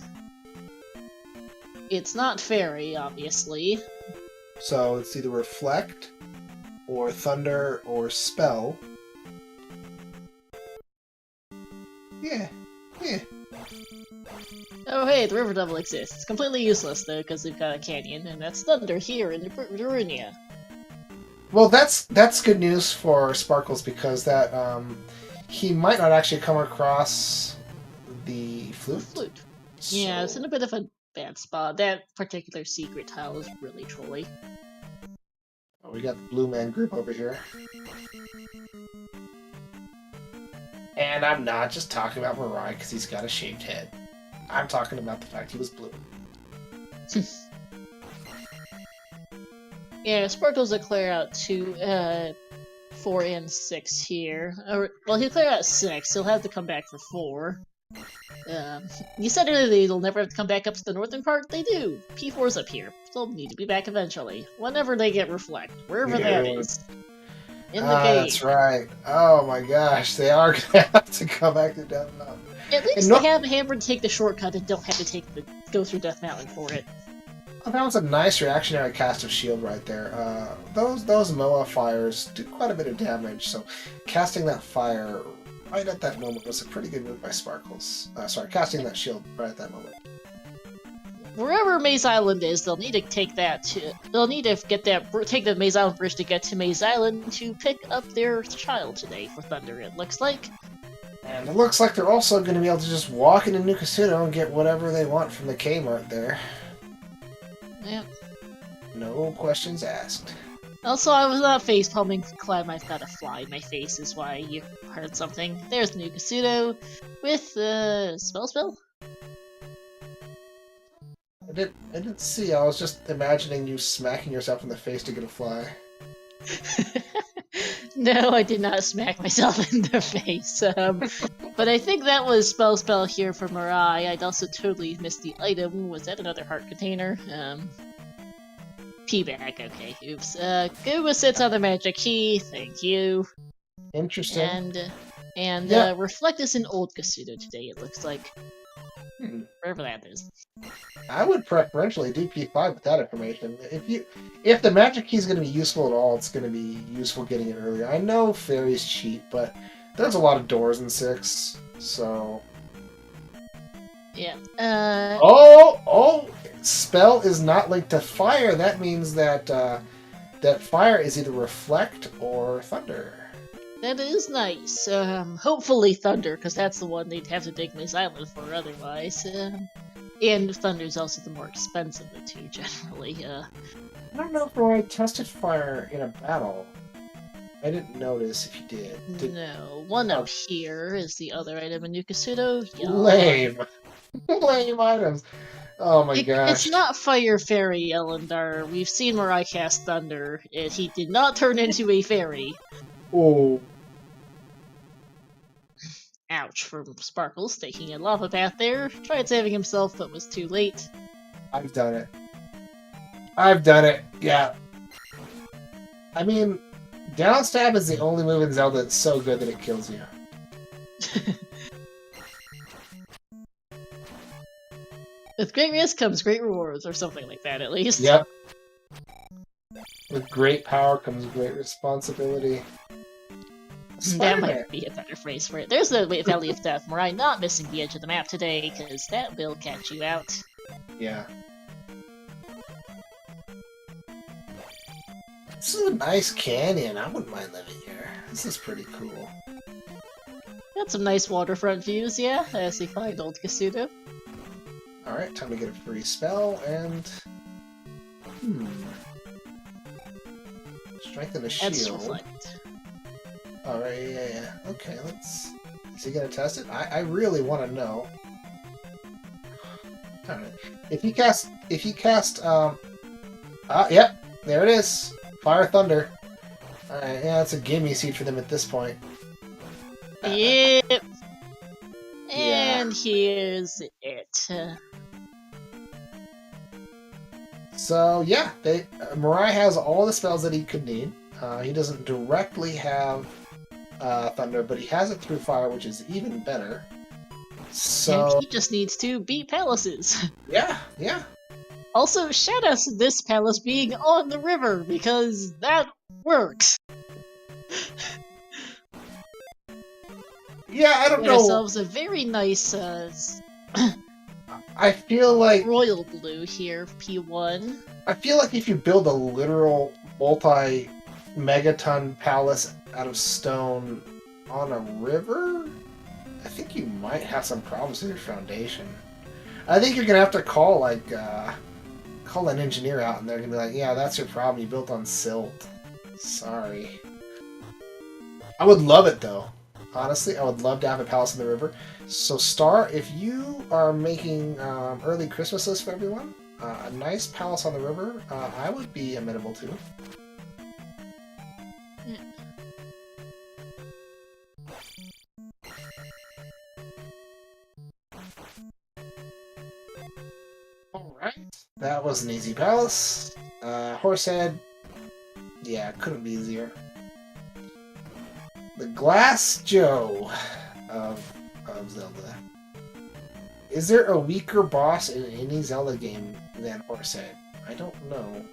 It's not Fairy, obviously. So it's either Reflect, or Thunder, or Spell. Yeah. Oh hey, the River Devil exists. It's completely useless though, because we've got a canyon, and that's Thunder here in Darunia. Well, that's good news for Sparkles, because that he might not actually come across the flute. So... Yeah, it's in a bit of a bad spot. That particular secret tile is really trolly. Oh, we got the Blue Man group over here. And I'm not just talking about MiRai because he's got a shaved head. I'm talking about the fact he was blue. Yeah, Sparkles will clear out 2, 4, and 6 here. Well, he'll clear out 6. He'll have to come back for 4. You said earlier they'll never have to come back up to the northern part. They do. P4's up here. They'll need to be back eventually. Whenever they get Reflect. Wherever that is. In the game. That's right. Oh my gosh, they are gonna have to come back to Death Mountain. At least they have a hammer to take the shortcut and don't have to go through Death Mountain for it. Well, that was a nice reactionary cast of shield right there. Those MOA fires do quite a bit of damage, so casting that fire right at that moment was a pretty good move by Sparkles. Casting that shield right at that moment. Wherever Maze Island is, they'll need to take that to. They'll need to take the Maze Island bridge to get to Maze Island to pick up their child today for Thunder. It looks like. And it looks like they're also going to be able to just walk into Nukasuno and get whatever they want from the Kmart there. Yep. No questions asked. Also, I was not face palming Clem. I've got a fly in my face, is why you heard something. There's Nukasuno with spell. I didn't see. I was just imagining you smacking yourself in the face to get a fly. No, I did not smack myself in the face. But I think that was spell here for MiRai. I'd also totally missed the item. Was that another heart container? P-back. Okay, oops. Gooba sits on the magic key. Thank you. Interesting. And yeah. Reflect is in Old Kasuto today, it looks like. Wherever that is. I would preferentially do P5 with that information. If the magic key is going to be useful at all, it's going to be useful getting it earlier. I know Fairy's cheap, but there's a lot of doors in 6, so... Yeah. Oh! Spell is not linked to fire. That means that that fire is either reflect or thunder. That is nice. Hopefully Thunder, because that's the one they'd have to dig Miss Island for otherwise. And Thunder's also the more expensive of the two, generally. I don't know if I tested fire in a battle. I didn't notice if you did. No, one up here is the other item in Nukasudo. Lame. Lame items. Oh my gosh. It's not Fire Fairy, Elendar. We've seen MiRai cast Thunder, and he did not turn into a fairy. Oh. Ouch from Sparkles, taking a lava bath there. Tried saving himself, but was too late. I've done it. I've done it, yeah. I mean, down stab is the only move in Zelda that's so good that it kills you. With great risk comes great rewards, or something like that, at least. Yep. With great power comes great responsibility. That might be a better phrase for it. There's the Valley of Death. MiRai not missing the edge of the map today, because that will catch you out. Yeah. This is a nice canyon. I wouldn't mind living here. This is pretty cool. Got some nice waterfront views, yeah, as you find Old Kasuto. Alright, time to get a free spell, and... Strengthen the shield. That's reflect. Alright, yeah. Okay, let's... Is he gonna test it? I really want to know. Alright. If you cast... yep, there it is. Fire Thunder. Alright, yeah, it's a gimme seed for them at this point. Yep. And here's it. So yeah, MiRai has all the spells that he could need. He doesn't directly have Thunder, but he has it through Fire, which is even better. So and he just needs to beat palaces. Yeah, yeah. Also, shout out to this palace being on the river, because that works. Yeah, I don't know. Ourselves a very nice I feel like royal blue here, P1. I feel like if you build a literal multi-megaton palace out of stone on a river, I think you might have some problems with your foundation. I think you're gonna have to call an engineer out, and they're gonna be like, "Yeah, that's your problem. You built on silt. Sorry." I would love it though. Honestly, I would love to have a palace in the river. So, Star, if you are making early Christmas lists for everyone, a nice palace on the river, I would be amenable to. Yeah. Alright. That was an easy palace. Horsehead. Yeah, couldn't be easier. The Glass Joe of Zelda. Is there a weaker boss in any Zelda game than Horsehead? I don't know.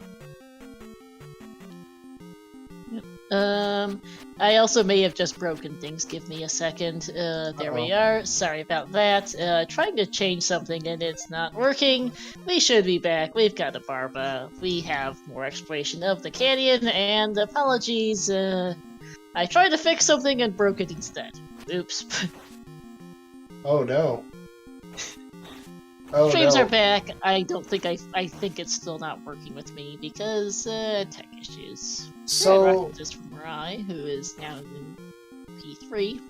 I also may have just broken things. Give me a second. There we are. Sorry about that. Trying to change something and it's not working. We should be back. We've got a Barba. We have more exploration of the canyon, and apologies. I tried to fix something and broke it instead. Oops. Oh no. Oh, Streams no. are back. I don't think I think it's still not working with me because tech issues. So just from MiRai, who is now in P3.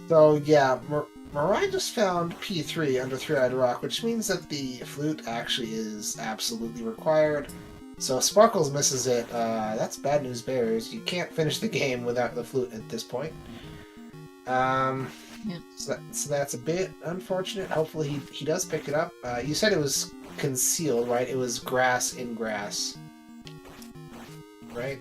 So yeah, MiRai just found P3 under Three-Eyed Rock, which means that the flute actually is absolutely required. So Sparkles misses it. That's bad news bears. You can't finish the game without the flute at this point. Yeah. So that's a bit unfortunate. Hopefully he does pick it up. You said it was concealed, right? It was grass in grass, right?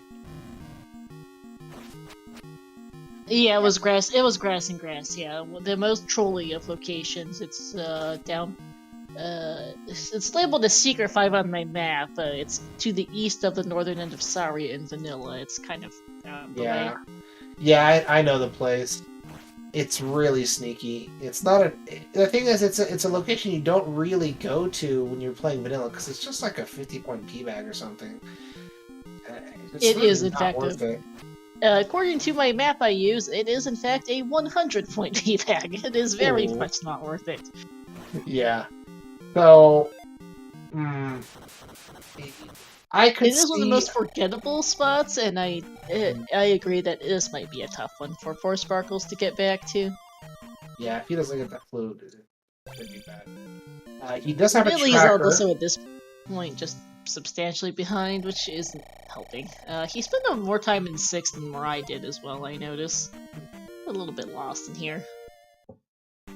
Yeah, it was grass. It was grass and grass. Yeah, the most trolly of locations. It's down. It's labeled as Secret 5 on my map. It's to the east of the northern end of Saria in Vanilla. It's kind of the way. Yeah, I know the place. It's really sneaky. It's not a. The thing is, it's a location you don't really go to when you're playing vanilla because it's just like a 50-point P bag or something. It's It is, really in not fact, worth it. according to my map I use, it is in fact a 100-point VPAG. It is very Ooh. much not worth it. Yeah. So, I could It is one of the see. most forgettable spots, and I agree that this might be a tough one for Four Sparkles to get back to. Yeah, if he doesn't get that flute, it could be bad. He does have a Really, is tracker. also at this point just substantially behind, which isn't helping. He spent more time in 6th than MiRai did as well, I notice. A little bit lost in here.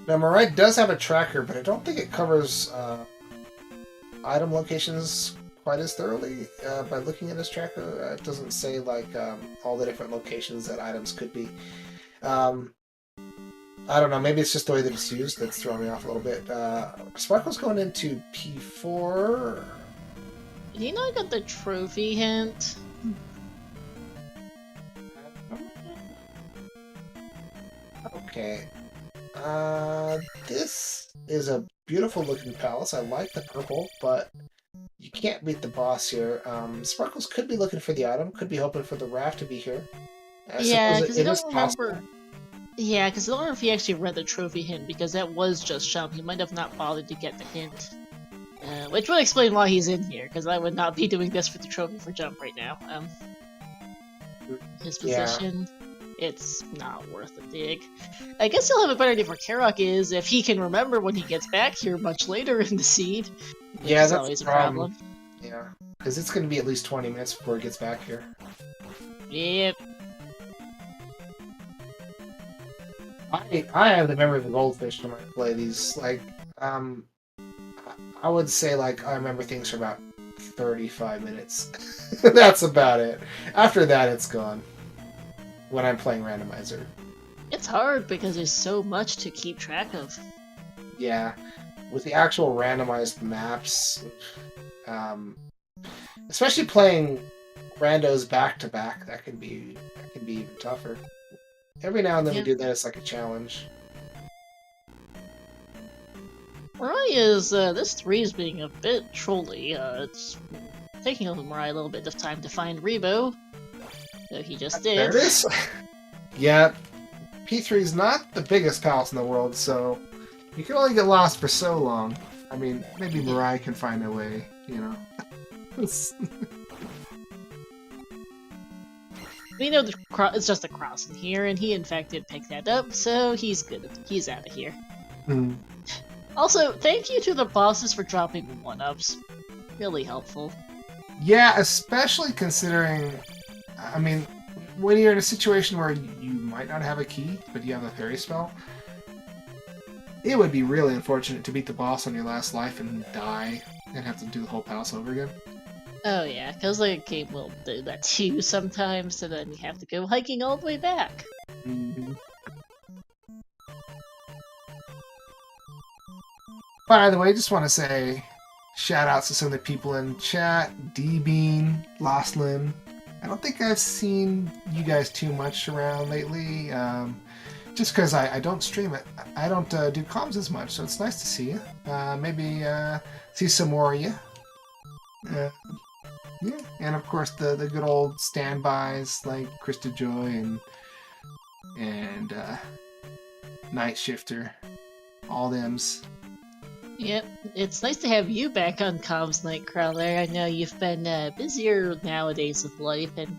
Now, MiRai does have a tracker, but I don't think it covers item locations quite as thoroughly. By looking at his tracker, it doesn't say like all the different locations that items could be. I don't know, maybe it's just the way that it's used that's throwing me off a little bit. Sparkle's going into P4. You know I got the trophy hint? Okay. This is a beautiful looking palace. I like the purple, but you can't beat the boss here. Sparkles could be looking for the item, could be hoping for the raft to be here. I Yeah, suppose because I it is don't possible. remember. Yeah, because I don't know if he actually read the trophy hint, because that was just Jump. He might have not bothered to get the hint. Which would explain why he's in here, because I would not be doing this for the trophy for Jump right now. His position, it's not worth a dig. I guess he'll have a better idea for Karok is if he can remember when he gets back here much later in the seed. Yeah, that's that's always a a problem. Yeah, because it's going to be at least 20 minutes before it gets back here. Yep. I have the memory of the goldfish when I play these. Like, I would say like I remember things for about 35 minutes. That's about it. After that, it's gone. When I'm playing Randomizer. It's hard because there's so much to keep track of. Yeah, with the actual randomized maps, especially playing randos back to back, that can be even tougher. Every now and then we do that as like a challenge. MiRai is, this 3 is being a bit trolly. It's taking over MiRai a little bit of time to find Rebo. So he just did. There it is! Yeah, P3 is not the biggest palace in the world, so you can only get lost for so long. I mean, maybe MiRai can find a way, you know. We know it's just a cross in here, and he in fact did pick that up, so he's good. He's out of here. Also, thank you to the bosses for dropping 1-ups. Really helpful. Yeah, especially considering, I mean, when you're in a situation where you might not have a key, but you have a fairy spell, it would be really unfortunate to beat the boss on your last life and die and have to do the whole palace over again. Oh yeah, because the game will do that to you sometimes, so then you have to go hiking all the way back. By the way, I just want to say shout outs to some of the people in chat, D-Bean, Lostlin. I don't think I've seen you guys too much around lately, just because I don't stream it. I don't do comms as much, so it's nice to see you. Maybe see some more of you. Yeah, and of course the good old standbys like Krista Joy and Night Shifter, all them's. Yep, it's nice to have you back on comms, Nightcrawler. I know you've been busier nowadays with life and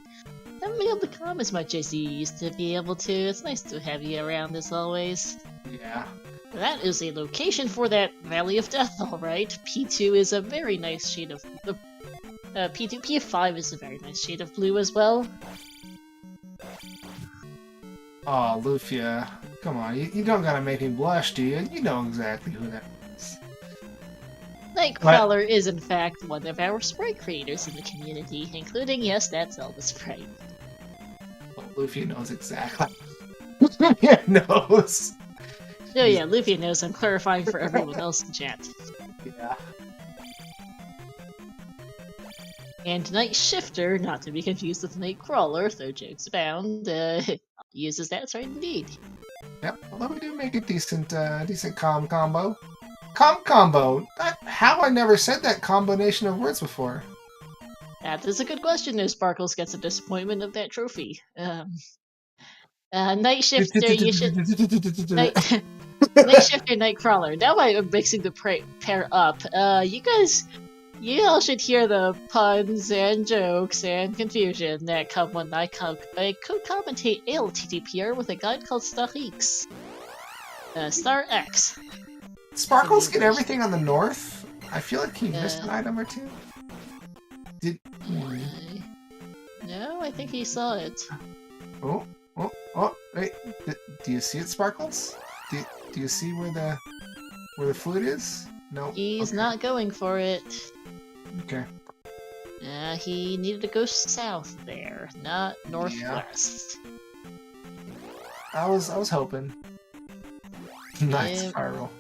haven't been able to comm as much as you used to be able to. It's nice to have you around as always. Yeah. That is a location for that Valley of Death, alright. P2 is a very nice shade of... P5 is a very nice shade of blue as well. Oh, Lufia. Come on, you don't gotta make me blush, do you? You know exactly who that is. Nightcrawler is in fact one of our sprite creators in the community, including, yes, that Zelda sprite. Well, Lufia knows exactly. Lufia knows! Oh yeah, Lufia knows. I'm clarifying for everyone else in chat. Yeah. And Night Shifter, not to be confused with Nightcrawler, though jokes abound, uses that right indeed. Yep, although we do make a decent comm combo. Comm combo! How I never said that combination of words before. That is a good question. If Sparkles gets a disappointment of that trophy. Night Shifter, you should night Night Shifter, Nightcrawler. Now I'm mixing the pair up. You all should hear the puns and jokes and confusion that come when I co-commentate LTTPR with a guy called Star X. Star X. Sparkles get everything on the north? I feel like he missed an item or two. No, I think he saw it. Oh, wait. Do you see it, Sparkles? Do you see where the flute is? No. He's not going for it. Okay. He needed to go south there, not northwest. Yeah. I was hoping. Nice spiral.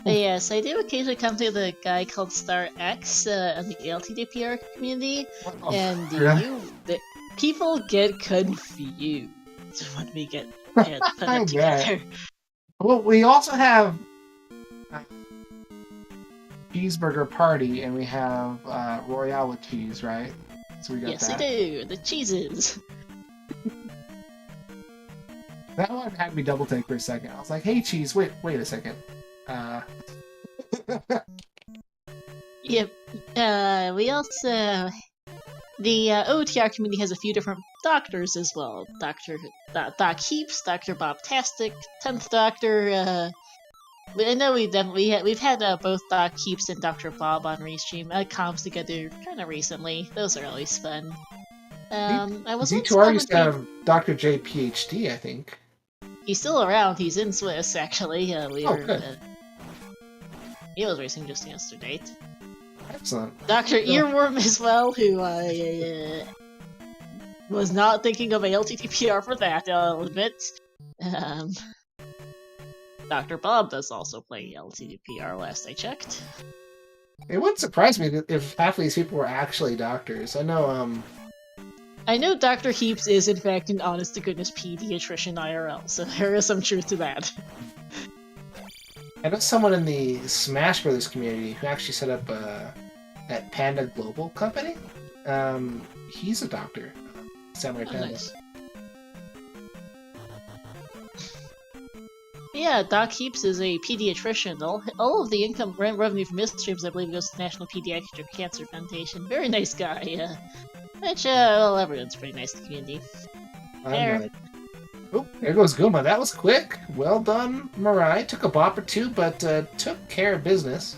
Yes, I do occasionally come to the guy called Star X on the LTDPR community, and people get confused when we get put it together. Well, we also have Cheeseburger Party, and we have Royale with cheese, right? So we got yes, that. we do. The cheeses. That one had me double take for a second. I was like, "Hey, cheese! Wait a second." Yep. We also the OTR community has a few different doctors as well. Doc Heaps, Dr. Bob-tastic, 10th Doctor. I know we've had both Doc Heaps and Dr. Bob on Restream comms together kind of recently. Those are always fun. I was Z2R used to have Dr. J PhD, I think. He's still around. He's in Swiss, actually. Good. He was racing just yesterday. Excellent. Dr. Earworm as well, who was not thinking of a LTTPR for that, I'll admit. Dr. Bob does also play LTTPR last I checked. It wouldn't surprise me if half of these people were actually doctors. I know Dr. Heaps is in fact an honest-to-goodness pediatrician IRL, so there is some truth to that. I know someone in the Smash Brothers community who actually set up that Panda Global company. He's a doctor. Samurai Panda. Nice. Yeah, Doc Heaps is a pediatrician. All of the income revenue from his streams, I believe, goes to the National Pediatric Cancer Foundation. Very nice guy. Which, well, everyone's pretty nice to the community. Oh, there goes Guma. That was quick. Well done, MiRai. Took a bop or two, but took care of business.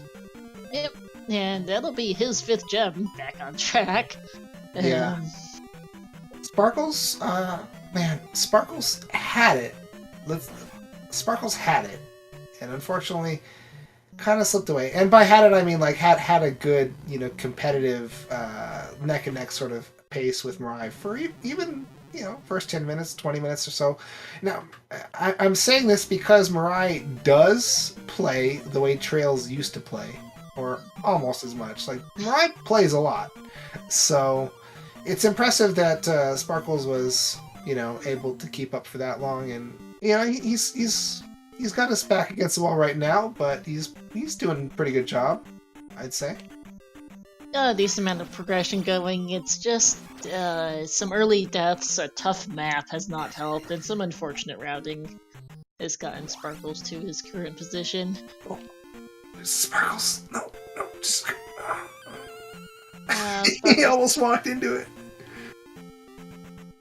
Yep, and that'll be his 5th gem back on track. Yeah. Sparkles, man, Sparkles had it. Sparkles had it, and unfortunately, kind of slipped away. And by had it, I mean like had a good, competitive neck and neck sort of pace with MiRai for even first 10 minutes, 20 minutes or so. Now, I'm saying this because MiRai does play the way Trails used to play, or almost as much. Like MiRai plays a lot, so it's impressive that Sparkles was able to keep up for that long. And he's got his back against the wall right now, but he's doing a pretty good job, I'd say. A decent amount of progression going. It's just some early deaths, a tough map has not helped, and some unfortunate routing has gotten Sparkles to his current position. Oh, Sparkles, no, just. He almost walked into it.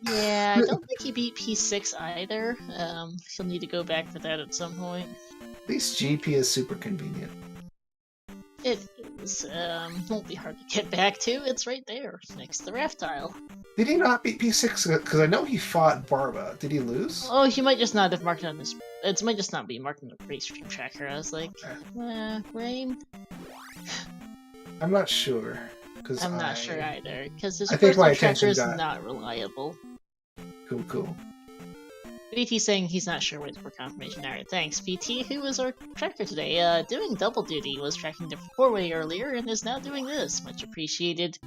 Yeah, I don't think he beat P6 either. He'll need to go back for that at some point. At least GP is super convenient. It is. Won't be hard to get back to. It's right there, next to the raft tile. Did he not beat P6? Because I know he fought Barba. Did he lose? Oh, he might just not have marked it on his... It might just not be marked on the race stream tracker. I was like, Rain? I'm not sure. I'm not sure either, because his personal tracker is not reliable. Cool. BT's saying he's not sure wait for confirmation. Alright, thanks. BT, who was our tracker today, doing double duty, was tracking the 4-way earlier and is now doing this. Much appreciated.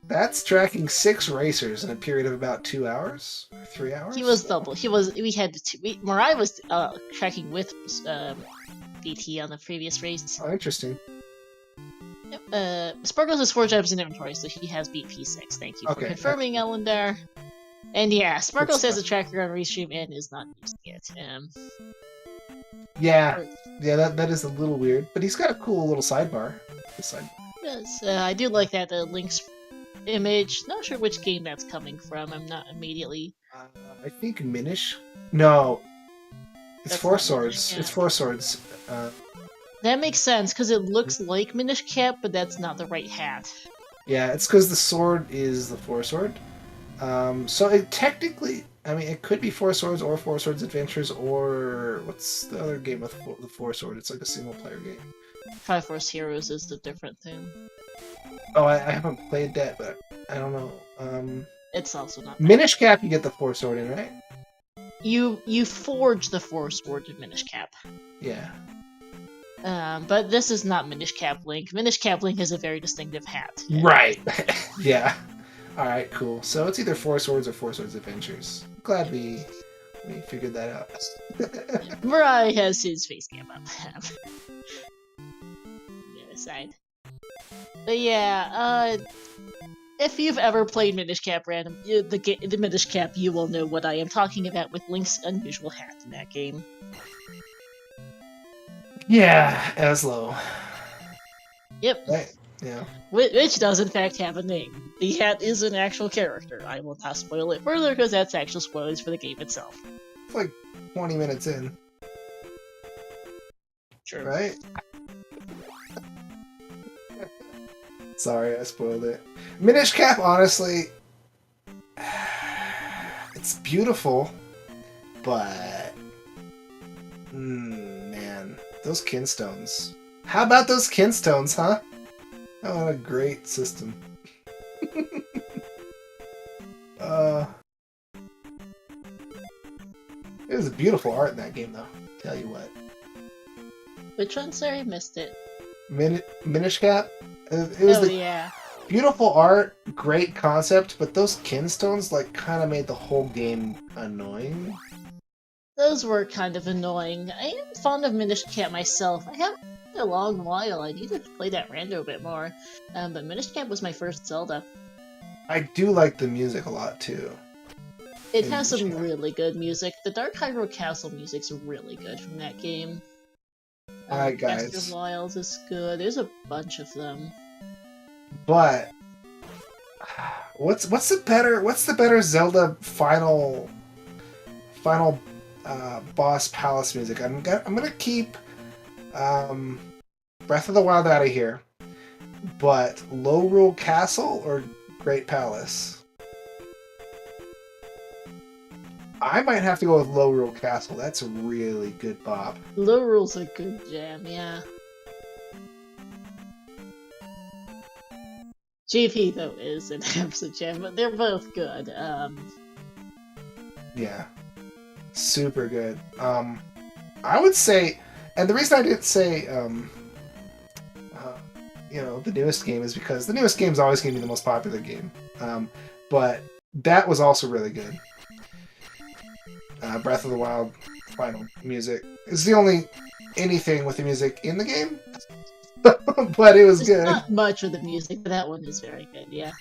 That's tracking 6 racers in a period of about 2 hours? 3 hours? He was double. We had two. MiRai was tracking with BT on the previous race. Oh, interesting. Sparkles has 4 gems in inventory, so he has beat P6. Thank you for confirming, Ellen there. And yeah, Sparkles has a tracker on Restream and is not using it. Yeah, that is a little weird, but he's got a cool little sidebar. Yes, I do like that Link's image. Not sure which game that's coming from. I'm not immediately. I think Minish. No, it's Four Swords. Yeah. It's Four Swords. That makes sense because it looks like Minish Cap, but that's not the right hat. Yeah, it's because the sword is the Four Sword. So it technically, I mean, it could be Four Swords or Four Swords Adventures or what's the other game with the Four Sword? It's like a single player game. Triforce Heroes is the different thing. Oh, I haven't played that, but I don't know. It's also not. Minish Cap, you get the Four Sword in, right? You forge the Four Sword in Minish Cap. Yeah. But this is not Minish Cap Link. Minish Cap Link has a very distinctive hat. Right. Yeah. Alright, cool. So it's either Four Swords or Four Swords Adventures. Glad we figured that out. MiRai has his face cam up. The other side. But yeah, if you've ever played Minish Cap Random, the Minish Cap, you will know what I am talking about with Link's unusual hat in that game. Yeah, Aslo. Yep. Right. Yeah. Which does in fact have a name. The hat is an actual character. I will not spoil it further because that's actual spoilers for the game itself. It's like 20 minutes in. True. Right? Sorry, I spoiled it. Minish Cap, honestly, it's beautiful, but man, those kinstones. How about those kinstones, huh? Oh, what a great system. It was beautiful art in that game, though. Tell you what. Which one? Sorry, I missed it. Minish Cap. It was yeah. Beautiful art, great concept, but those kinstones like kind of made the whole game annoying. Those were kind of annoying. I am fond of Minish Cap myself. I haven't played a long while. I need to play that rando a bit more. But Minish Cap was my first Zelda. I do like the music a lot too. It has some really good music. The Dark Hyrule Castle music's really good from that game. Alright, guys. Master of Wilds is good. There's a bunch of them. But what's the better Zelda final boss palace music? I'm gonna keep Breath of the Wild out of here, but Lorule Castle or Great Palace? I might have to go with Lorule Castle. That's a really good bop. Lorule's a good jam, yeah. GP though is an absolute jam, but they're both good. Yeah, super good. I would say, and the reason I didn't say, the newest game is because the newest game is always going to be the most popular game. But that was also really good. Breath of the Wild final music is the only anything with the music in the game. But it was good. Not much of the music, but that one is very good, yeah.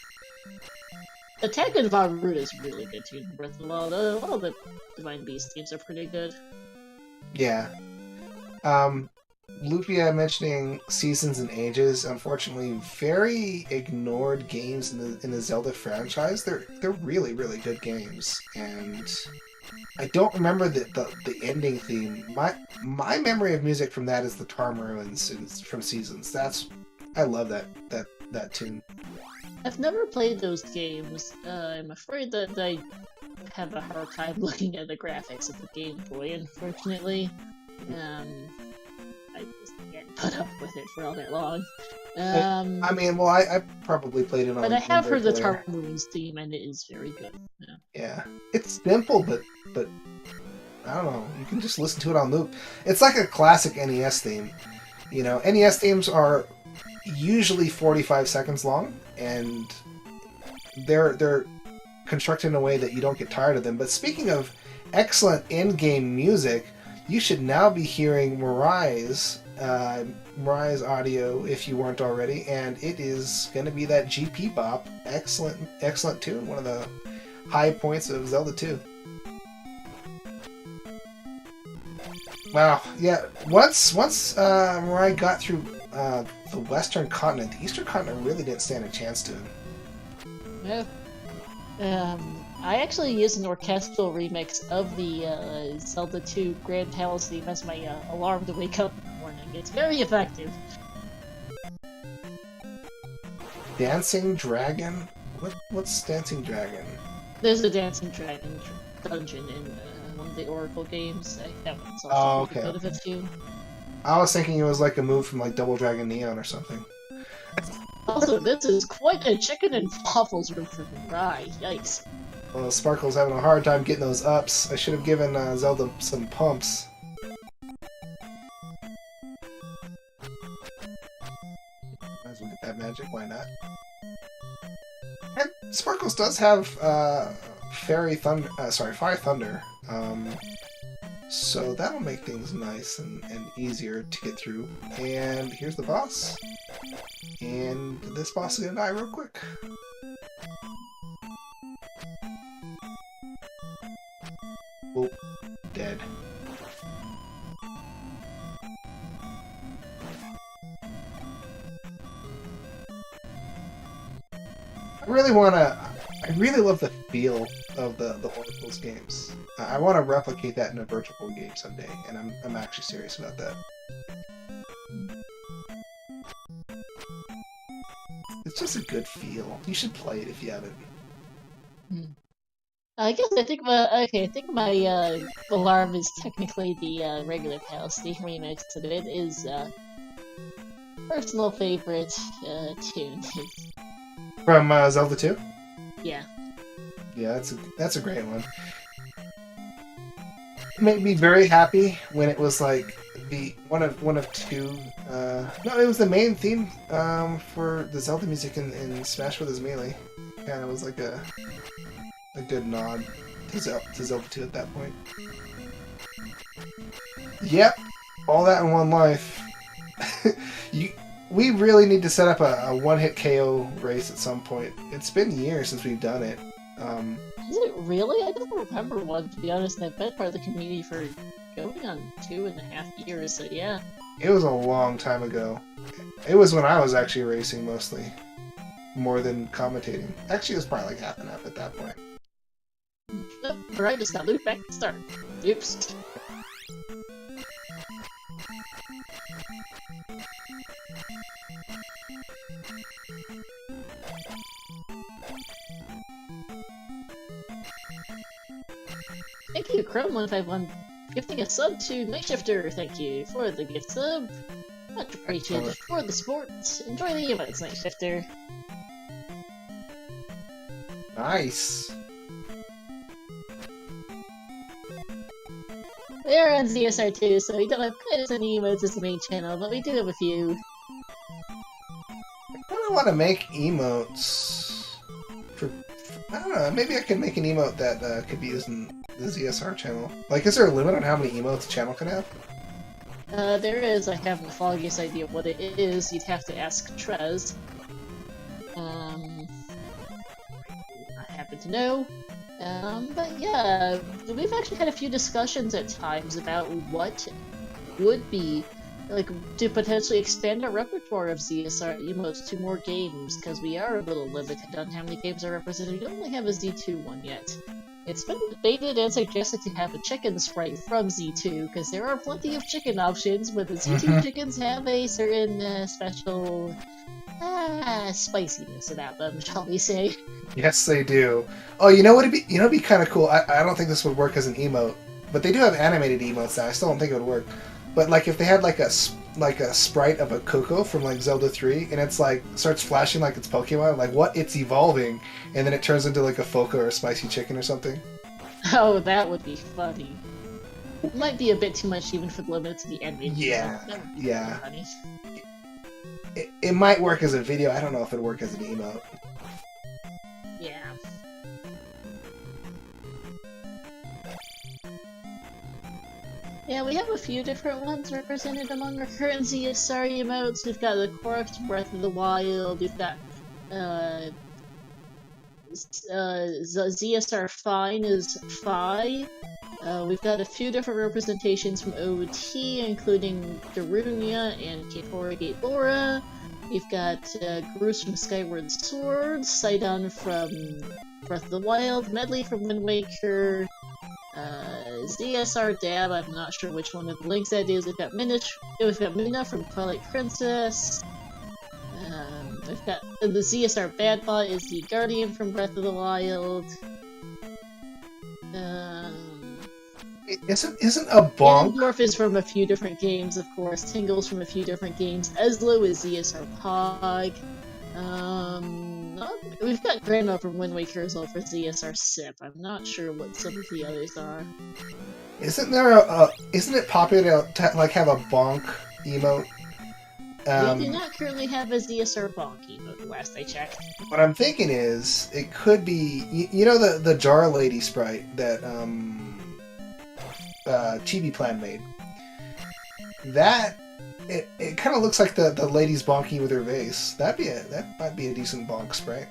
Attack and Varut is really good too in Breath of the Wild. All the Divine Beast themes are pretty good. Yeah. Lupia mentioning Seasons and Ages, unfortunately, very ignored games in the Zelda franchise. They're really, really good games, and I don't remember the ending theme. My memory of music from that is the Tarmaruins from Seasons. I love that tune. I've never played those games. I'm afraid that I have a hard time looking at the graphics of the Game Boy, unfortunately. I just can't put up with it for all that long. I probably played it on. But I have heard the Tarmaruins theme, and it is very good. Yeah, it's simple, but I don't know. You can just listen to it on loop. It's like a classic NES theme. NES themes are usually 45 seconds long, and they're constructed in a way that you don't get tired of them. But speaking of excellent in-game music, you should now be hearing MiRai's audio if you weren't already, and it is going to be that GP Bop. Excellent tune. One of the high points of Zelda 2. Wow, yeah. Once MiRai got through the Western continent, the Eastern continent really didn't stand a chance to him. Yeah. I actually used an orchestral remix of the Zelda 2 Grand Palace theme as my alarm to wake up in the morning. It's very effective. Dancing Dragon? What's Dancing Dragon? There's a Dancing Dragon dungeon in one of the Oracle games. I haven't okay. Good of it too. I was thinking it was like a move from like Double Dragon Neon or something. Also, this is quite a chicken and waffles room for MiRai. Yikes. Well, Sparkle's having a hard time getting those ups. I should have given Zelda some pumps. Might as well get that magic, why not? And Sparkles does have Fire Thunder. So that'll make things nice and easier to get through. And here's the boss. And this boss is gonna die real quick. Oh, dead. I really love the feel of the Oracle's games. I want to replicate that in a virtual game someday, and I'm actually serious about that. It's just a good feel. You should play it if you haven't. I think my alarm is technically the regular Palace. The remix of it is personal favorite tune. From Zelda 2? Yeah. Yeah, that's a great one. It made me very happy when it was like the one of two. No, it was the main theme for the Zelda music in Smash Bros. Melee. Kind of was like a good nod to Zelda 2 at that point. Yep, all that in one life. We really need to set up a one-hit KO race at some point. It's been years since we've done it. Is it really? I don't remember one, to be honest. I've been part of the community for going on 2.5 years, so yeah. It was a long time ago. It was when I was actually racing mostly, more than commentating. Actually, it was probably like half and half at that point. Nope, alright, just got looped back to start. Oops. Thank you, Chrome151, gifting a sub to Night Shifter. Thank you for the gift sub. Much appreciated for the support. Enjoy the events, Night Shifter. Nice. We are on ZSR too, so we don't have quite as many emotes as the main channel, but we do have a few. I kind of want to make emotes for I don't know, maybe I could make an emote that could be used in the ZSR channel. Like, is there a limit on how many emotes a channel can have? There is. I haven't the foggiest idea of what it is. You'd have to ask Trez. I happen to know. But yeah, we've actually had a few discussions at times about what would be, like, to potentially expand our repertoire of ZSR emotes to more games, because we are a little limited on how many games are represented. We only have a Z2 one yet. It's been debated and suggested to have a chicken sprite from Z2, because there are plenty of chicken options, but the Z2 chickens have a certain special spiciness about them, shall we say. Yes, they do. Oh, you know what? It'd be kind of cool. I don't think this would work as an emote, but they do have animated emotes now. I still don't think it would work. But like if they had like a sprite of a Coco from like Zelda 3, and it's like starts flashing like it's Pokemon, like what it's evolving, and then it turns into like a Foca or a spicy chicken or something. Oh, that would be funny. It might be a bit too much even for the limits of the animated. Yeah. Funny. It might work as a video. I don't know if it'd work as an emote. Yeah. Yeah, we have a few different ones represented among our current ZSR emotes. We've got the Correct Breath of the Wild, we've got ZSR Fine is Fi. We've got a few different representations from OT, including Darunia and K4 Laura. We've got Groose from Skyward Sword, Sidon from Breath of the Wild, Medley from Wind Waker, ZSR Dab, I'm not sure which one of the links that is. We've got Mina from Twilight Princess. We've got the ZSR Badbot is the Guardian from Breath of the Wild. Isn't a bonk? Ganondorf is from a few different games, of course. Tingle's from a few different games. Ezlo is ZSR Pog. We've got Grandma from Wind Waker as well for ZSR Sip. I'm not sure what some of the others are. Isn't it popular to like have a bonk emote? We do not currently have a ZSR bonk emote, last I checked. What I'm thinking is, it could be, you know the jar lady sprite that Chibi Plan made? That, it kind of looks like the lady's bonking with her vase. That might be a decent bonk sprite.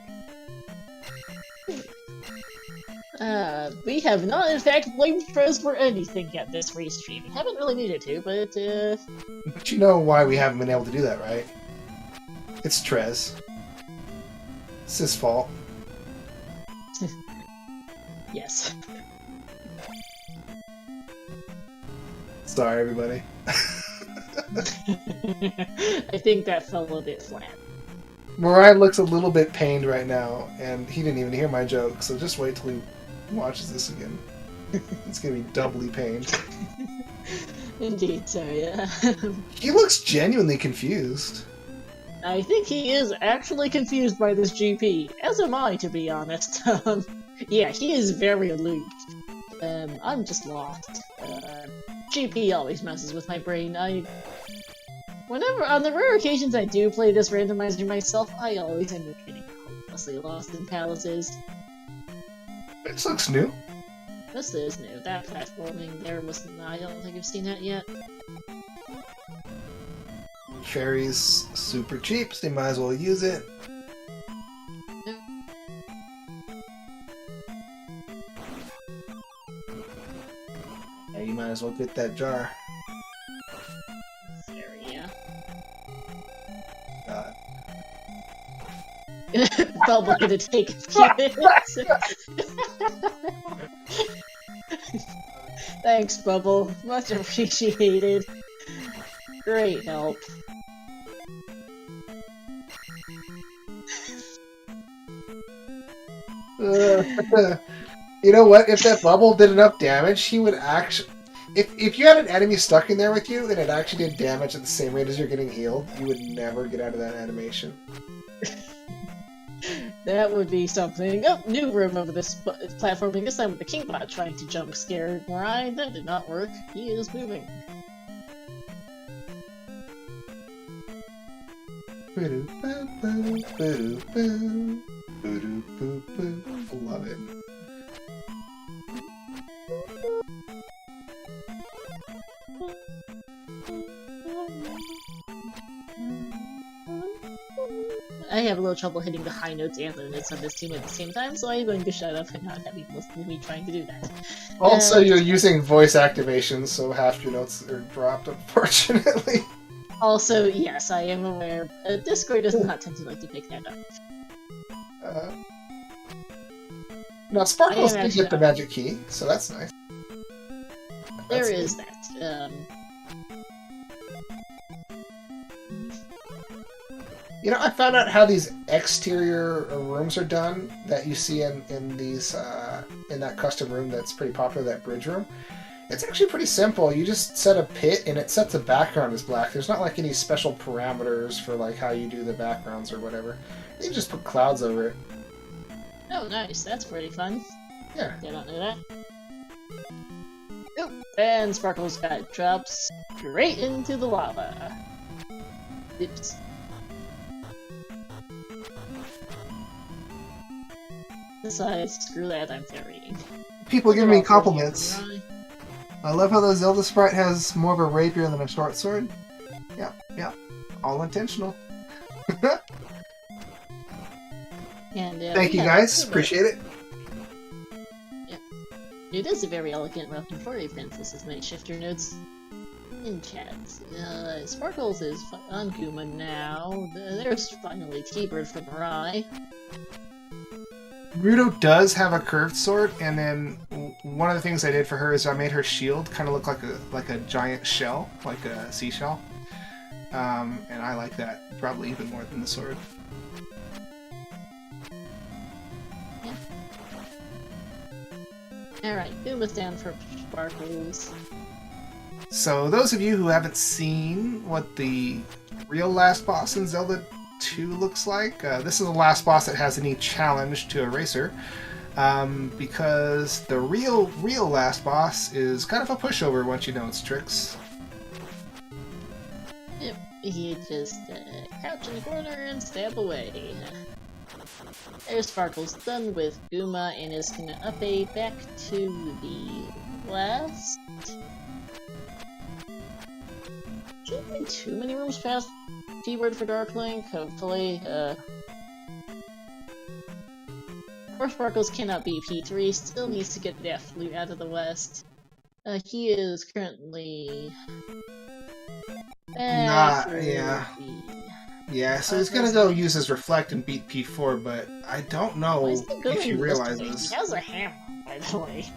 We have not in fact blamed Trez for anything yet this restream. Haven't really needed to, but But you know why we haven't been able to do that, right? It's Trez. It's his fault. yes. Sorry, everybody. I think that fell a bit flat. MiRai looks a little bit pained right now, and he didn't even hear my joke, so just wait till he watches this again. It's gonna be doubly pained. Indeed, so yeah. He looks genuinely confused. I think he is actually confused by this GP, as am I, to be honest. Yeah, he is very aloof. I'm just lost. GP always messes with my brain. Whenever, on the rare occasions I do play this randomizer myself, I always end up getting hopelessly lost in palaces. This looks new. This is new. That platforming there was... I don't think I've seen that yet. Fairy's super cheap, so they might as well use it. Yeah, you might as well get that jar. Fairy, yeah. God. Probably gonna take a few minutes. Thanks, Bubble. Much appreciated. Great help. You know what? If that bubble did enough damage, he would actually... If you had an enemy stuck in there with you and it actually did damage at the same rate as you're getting healed, you would never get out of that animation. That would be something. Oh, new room over this platforming, this time with the Kingbot trying to jump scare MiRai. That did not work. He is moving. Love it. I have a little trouble hitting the high notes and the notes on this team at the same time, so I'm going to shut up and not have you listen to me trying to do that. Also, you're using voice activations, so half your notes are dropped, unfortunately. Also, yes, I am aware. Discord does not tend to like to pick that up. Now, Sparkles did get the magic key, so that's nice. There is that. You know, I found out how these exterior rooms are done that you see in these in that custom room that's pretty popular, that bridge room. It's actually pretty simple. You just set a pit and it sets the background as black. There's not like any special parameters for like how you do the backgrounds or whatever. You just put clouds over it. Oh, nice. That's pretty fun. Yeah. I don't know that. Oop. And Sparkles got dropped straight into the lava. Oops. Besides, screw that, I'm ferrying. People give me compliments. I love how the Zelda sprite has more of a rapier than a short sword. Yeah, yeah. All intentional. And Thank you yeah, guys. Appreciate it. Yeah. It is a very elegant weapon for a princess. May shift your notes in chat. Sparkles is on Guma now. There's finally T-Bird from MiRai. Ruto does have a curved sword, and then one of the things I did for her is I made her shield kind of look like a giant shell, like a seashell. And I like that probably even more than the sword. Yeah. Alright, Guma's down for Sparkles. So those of you who haven't seen what the real last boss in Zelda 2 looks like, this is the last boss that has any challenge to a racer, because the real last boss is kind of a pushover once you know its tricks. Yep, he just crouch in the corner and stab away. There's Sparkles done with Guma and is gonna up a back to the west. Shouldn't be too many rooms past T-Word for Dark Link, hopefully. Or Sparkles cannot be P3, still needs to get that flute out of the west. He is currently... Yeah. Yeah, so he's gonna go use his Reflect and beat P4, but I don't know if he realizes. He has a hammer, by the way.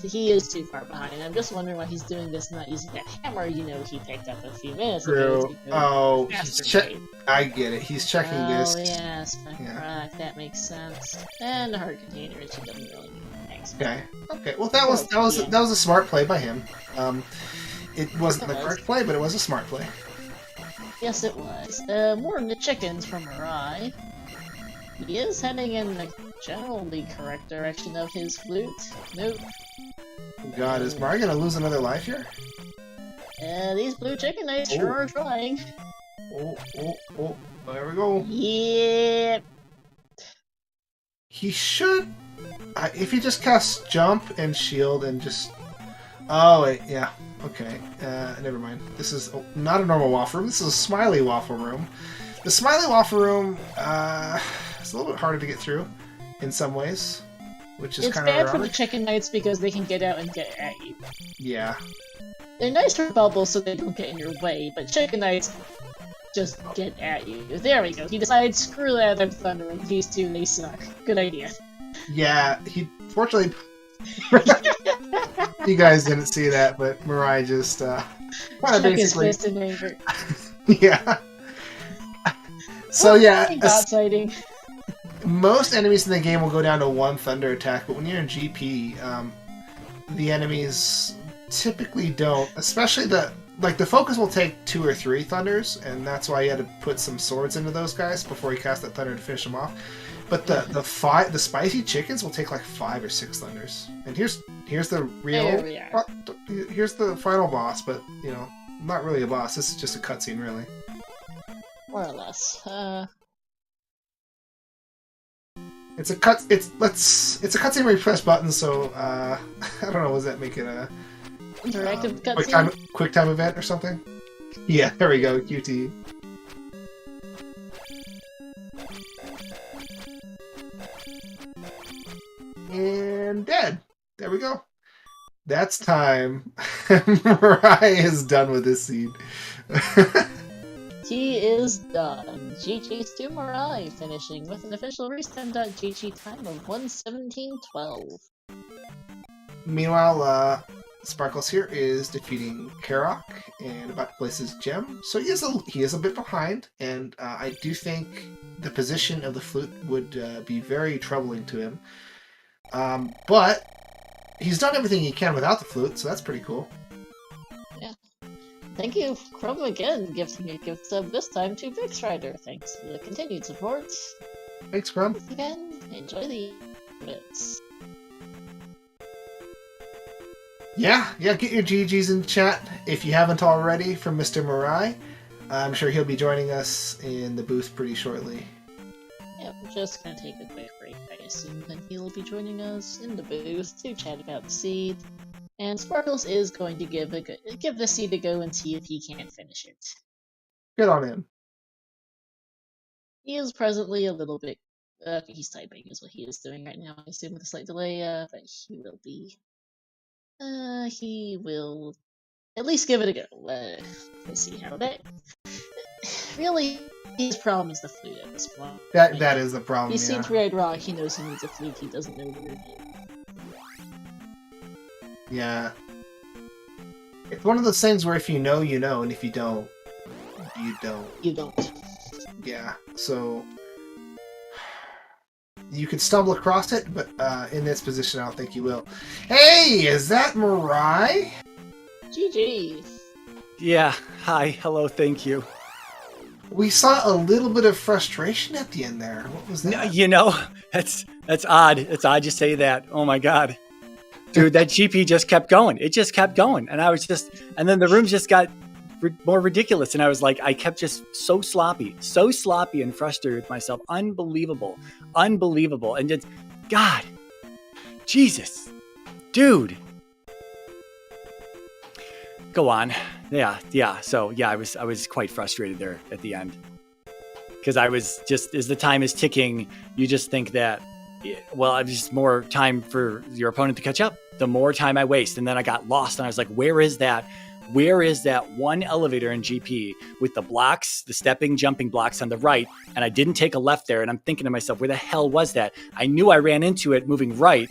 He is too far behind. I'm just wondering why he's doing this, not using that hammer, he picked up a few minutes ago. Oh, I get it. He's checking this. Oh, yes, yeah. That makes sense. And the heart container, which he doesn't really need. Thanks. Okay. Well, that was a smart play by him. It wasn't the correct play, but it was a smart play. Yes, it was. More than the chickens from MiRai. He is heading in the generally correct direction of his flute. Nope. God, is MiRai gonna lose another life here? These blue chicken knights sure are trying. Oh, there we go. Yep. He should... if he just casts Jump and Shield and just... Oh, wait, yeah. Okay, never mind. This is not a normal waffle room. This is a Smiley waffle room. The Smiley waffle room, it's a little bit harder to get through in some ways, which is kind of ironic. It's bad for the chicken knights because they can get out and get at you. Yeah. They're nice for bubbles so they don't get in your way, but chicken knights just get at you. There we go. He decides, screw that, they're Thunder, and these two, they suck. Good idea. Yeah, fortunately... You guys didn't see that, but MiRai just kind of basically... his fist in anger. Yeah. So yeah, sighting. Most enemies in the game will go down to one thunder attack, but when you're in GP, the enemies typically don't. Especially the focus will take 2 or 3 thunders, and that's why you had to put some swords into those guys before you cast that thunder to finish them off. But the spicy chickens will take like 5 or 6 thunders. And here's the real. Here's the final boss, but not really a boss. This is just a cutscene, really. More or less. It's a cutscene where you press buttons. So I don't know. Was that make it a interactive cutscene? Quick time event or something? Yeah, there we go. QT. And dead. There we go. That's time. MiRai is done with this scene. He is done. GG's to MiRai, finishing with an official Restem.gg time of 1:17:12. Meanwhile, Sparkles here is defeating Karok and about to place his gem. So he is a bit behind, and I do think the position of the flute would be very troubling to him. But he's done everything he can without the flute, so that's pretty cool. Yeah. Thank you, Chrome, again, gifting a gift sub this time to VixRider. Thanks for the continued support. Thanks, Chrome. Once again, enjoy the bits. Yeah, get your GGs in chat if you haven't already from Mr. MiRai. I'm sure he'll be joining us in the booth pretty shortly. Yep, just gonna take a quick break, I assume, then he'll be joining us in the booth to chat about the seed. And Sparkles is going to give the seed a go and see if he can't finish it. Good on him. He is presently a little bit. He's typing is what he is doing right now. I assume with a slight delay, but he will be. He will at least give it a go. Let's see how that. Really, his problem is the flute at this point. That is the problem. He seems very raw. He knows he needs a flute. He doesn't know where it is. Yeah. It's one of those things where if you know, you know, and if you don't, you don't. You don't. Yeah, so you could stumble across it, but in this position, I don't think you will. Hey, is that MiRai? GG. Yeah, hi, hello, thank you. We saw a little bit of frustration at the end there. What was that? You know, that's odd. It's odd you say that. Oh my God. Dude, that GP just kept going. It just kept going. And and then the rooms just got more ridiculous. And I was like, I kept just so sloppy and frustrated with myself. Unbelievable. And just, God, Jesus, dude. Go on. Yeah. So yeah, I was quite frustrated there at the end. Because I was just, as the time is ticking, you just think that, well, I just more time for your opponent to catch up, the more time I waste. And then I got lost and I was like, where is that one elevator in GP with the blocks, the stepping, jumping blocks on the right? And I didn't take a left there. And I'm thinking to myself, where the hell was that? I knew I ran into it moving right,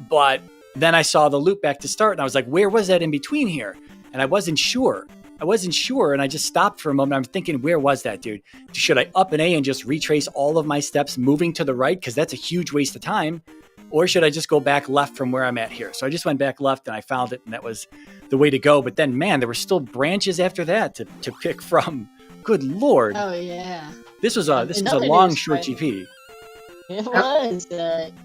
but then I saw the loop back to start. And I was like, where was that in between here? And I wasn't sure. And I just stopped for a moment. I'm thinking, where was that, dude? Should I up an A and just retrace all of my steps moving to the right? Because that's a huge waste of time. Or should I just go back left from where I'm at here? So I just went back left and I found it, and that was the way to go. But then, man, there were still branches after that to pick from. Good Lord. Oh, yeah. This was a long, short GP. It was.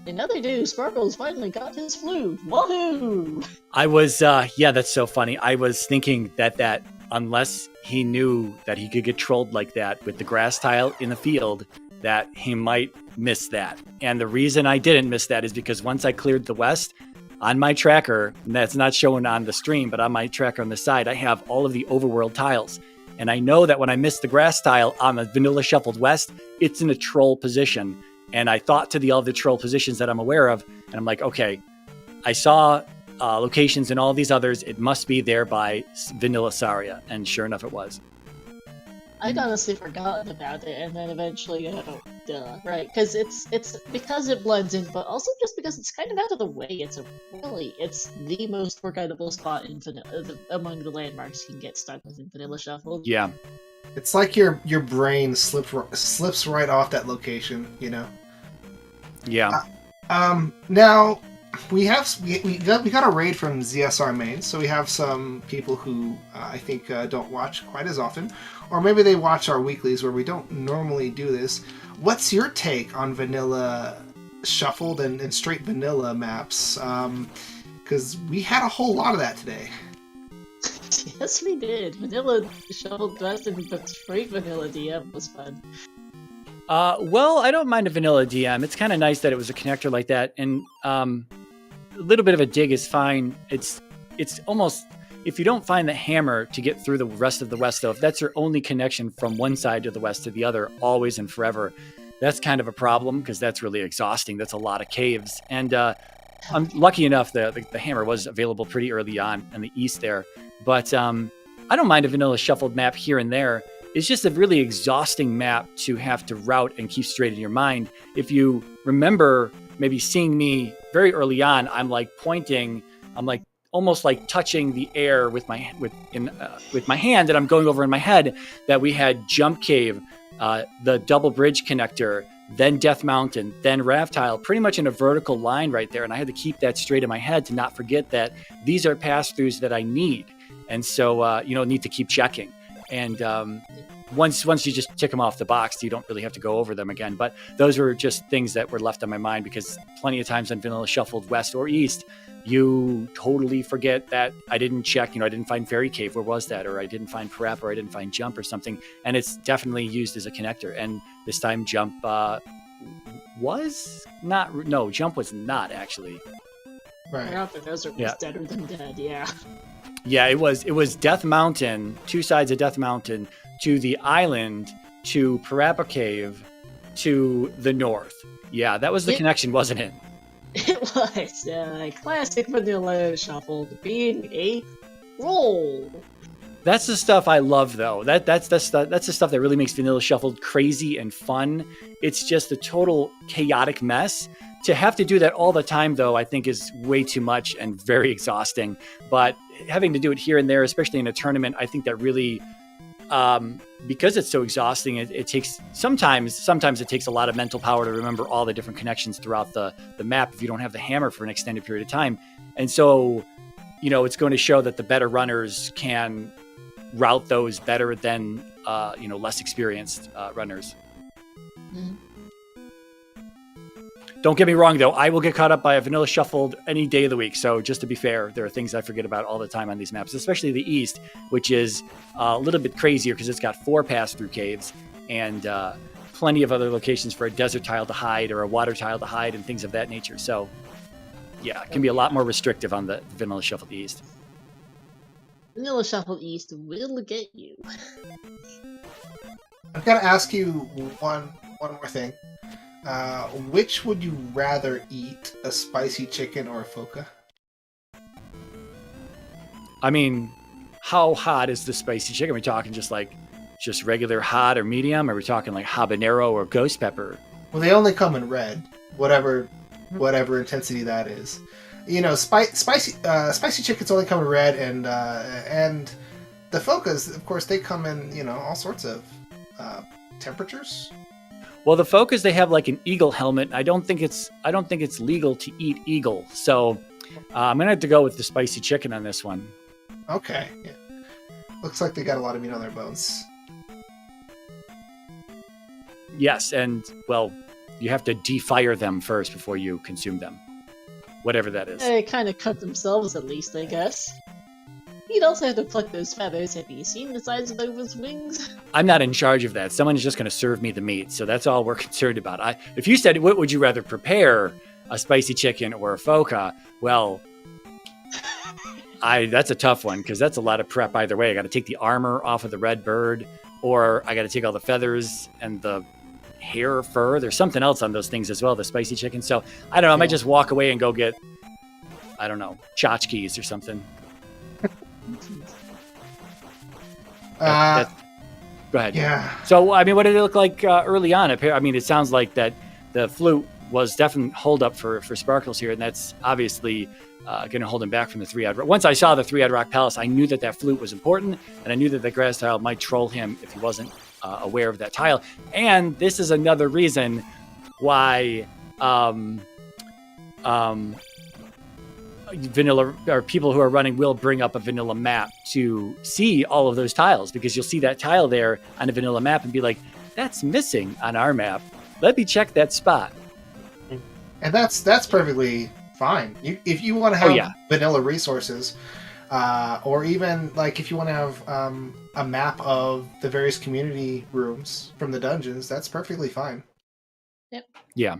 Another dude, Sparkles, finally got his flute. Woohoo! I was, yeah, that's so funny. I was thinking that unless he knew that he could get trolled like that with the grass tile in the field, that he might miss that. And the reason I didn't miss that is because once I cleared the west, on my tracker, and that's not showing on the stream, but on my tracker on the side, I have all of the overworld tiles. And I know that when I miss the grass tile on the vanilla shuffled west, it's in a troll position. And I thought to all the troll positions that I'm aware of, and I'm like, okay, I saw locations in all these others. It must be there by Vanilla Saria. And sure enough, it was. I'd honestly forgotten about it, and then eventually, right? Because it's because it blends in, but also just because it's kind of out of the way. It's the most forgettable spot in among the landmarks you can get stuck with in Vanilla Shuffle. Yeah, it's like your brain slips right off that location, you know. Yeah. Now we got a raid from ZSR main, so we have some people who I think don't watch quite as often, or maybe they watch our weeklies where we don't normally do this. What's your take on vanilla shuffled and straight vanilla maps? Because we had a whole lot of that today. Yes, we did. Vanilla shuffled west and straight vanilla DM was fun. Well, I don't mind a vanilla DM. It's kind of nice that it was a connector like that, and a little bit of a dig is fine. It's almost, if you don't find the hammer to get through the rest of the west, though, if that's your only connection from one side of the west to the other, always and forever, that's kind of a problem because that's really exhausting. That's a lot of caves, and I'm lucky enough that the hammer was available pretty early on in the east there. But I don't mind a vanilla shuffled map here and there. It's just a really exhausting map to have to route and keep straight in your mind. If you remember maybe seeing me very early on, I'm like pointing, I'm like almost like touching the air with my hand, and I'm going over in my head that we had Jump Cave, the Double Bridge Connector, then Death Mountain, then Raft Tile, pretty much in a vertical line right there. And I had to keep that straight in my head to not forget that these are pass-throughs that I need. And so, need to keep checking. And once you just tick them off the box, you don't really have to go over them again. But those were just things that were left on my mind because plenty of times on Vanilla Shuffled West or East, you totally forget that I didn't check, I didn't find Fairy Cave, where was that? Or I didn't find Prep, or I didn't find Jump or something. And it's definitely used as a connector. And this time Jump Jump was not actually. Right. Out the desert was deader than dead, yeah. Yeah, it was Death Mountain, two sides of Death Mountain, to the island, to Parappa Cave, to the north. Yeah, that was the connection, wasn't it? It was classic vanilla shuffle being a roll. That's the stuff I love, though. That's the stuff that really makes Vanilla Shuffle crazy and fun. It's just a total chaotic mess. To have to do that all the time, though, I think is way too much and very exhausting. But having to do it here and there, especially in a tournament, I think that really, because it's so exhausting, it takes sometimes it takes a lot of mental power to remember all the different connections throughout the map if you don't have the hammer for an extended period of time. And so, it's going to show that the better runners can route those better than less experienced runners. Mm-hmm. Don't get me wrong, though. I will get caught up by a Vanilla Shuffled any day of the week. So just to be fair, there are things I forget about all the time on these maps, especially the East, which is a little bit crazier because it's got 4 pass-through caves and plenty of other locations for a desert tile to hide or a water tile to hide and things of that nature. So, yeah, it can be a lot more restrictive on the Vanilla Shuffled East. Vanilla Shuffle East will get you. I've got to ask you one more thing. Which would you rather eat, a spicy chicken or a phoca? I mean, how hot is the spicy chicken? Are we talking just regular hot or medium? Are we talking like habanero or ghost pepper? Well, they only come in red, whatever intensity that is. Spicy chickens only come in red, and the phocas, of course, they come in all sorts of temperatures. Well, the Focus, they have like an eagle helmet. I don't think it's legal to eat eagle. So I'm gonna have to go with the spicy chicken on this one. Okay. Yeah. Looks like they got a lot of meat on their bones. Yes, and well, you have to defire them first before you consume them. Whatever that is. They kind of cut themselves, at least, I guess. You'd also have to pluck those feathers. Have you seen the size of those wings? I'm not in charge of that. Someone's just going to serve me the meat, so that's all we're concerned about. If you said, what would you rather prepare, a spicy chicken or a phoca? Well, that's a tough one, because that's a lot of prep either way. I got to take the armor off of the red bird, or I got to take all the feathers and the hair or fur. There's something else on those things as well, the spicy chicken. So, I don't know, I might just walk away and go get, I don't know, tchotchkes or something. Go ahead. Yeah. So, I mean, what did it look like early on? I mean, it sounds like that the flute was definitely hold up for Sparkles here, and that's obviously going to hold him back from the 3-odd rock. Once I saw the 3-odd rock palace, I knew that flute was important, and I knew that the grass tile might troll him if he wasn't aware of that tile. And this is another reason why vanilla or people who are running will bring up a vanilla map to see all of those tiles, because you'll see that tile there on a vanilla map and be like, that's missing on our map. Let me check that spot. And that's perfectly fine. If you want to have vanilla resources, or even like if you want to have a map of the various community rooms from the dungeons, that's perfectly fine. Yep. Yeah.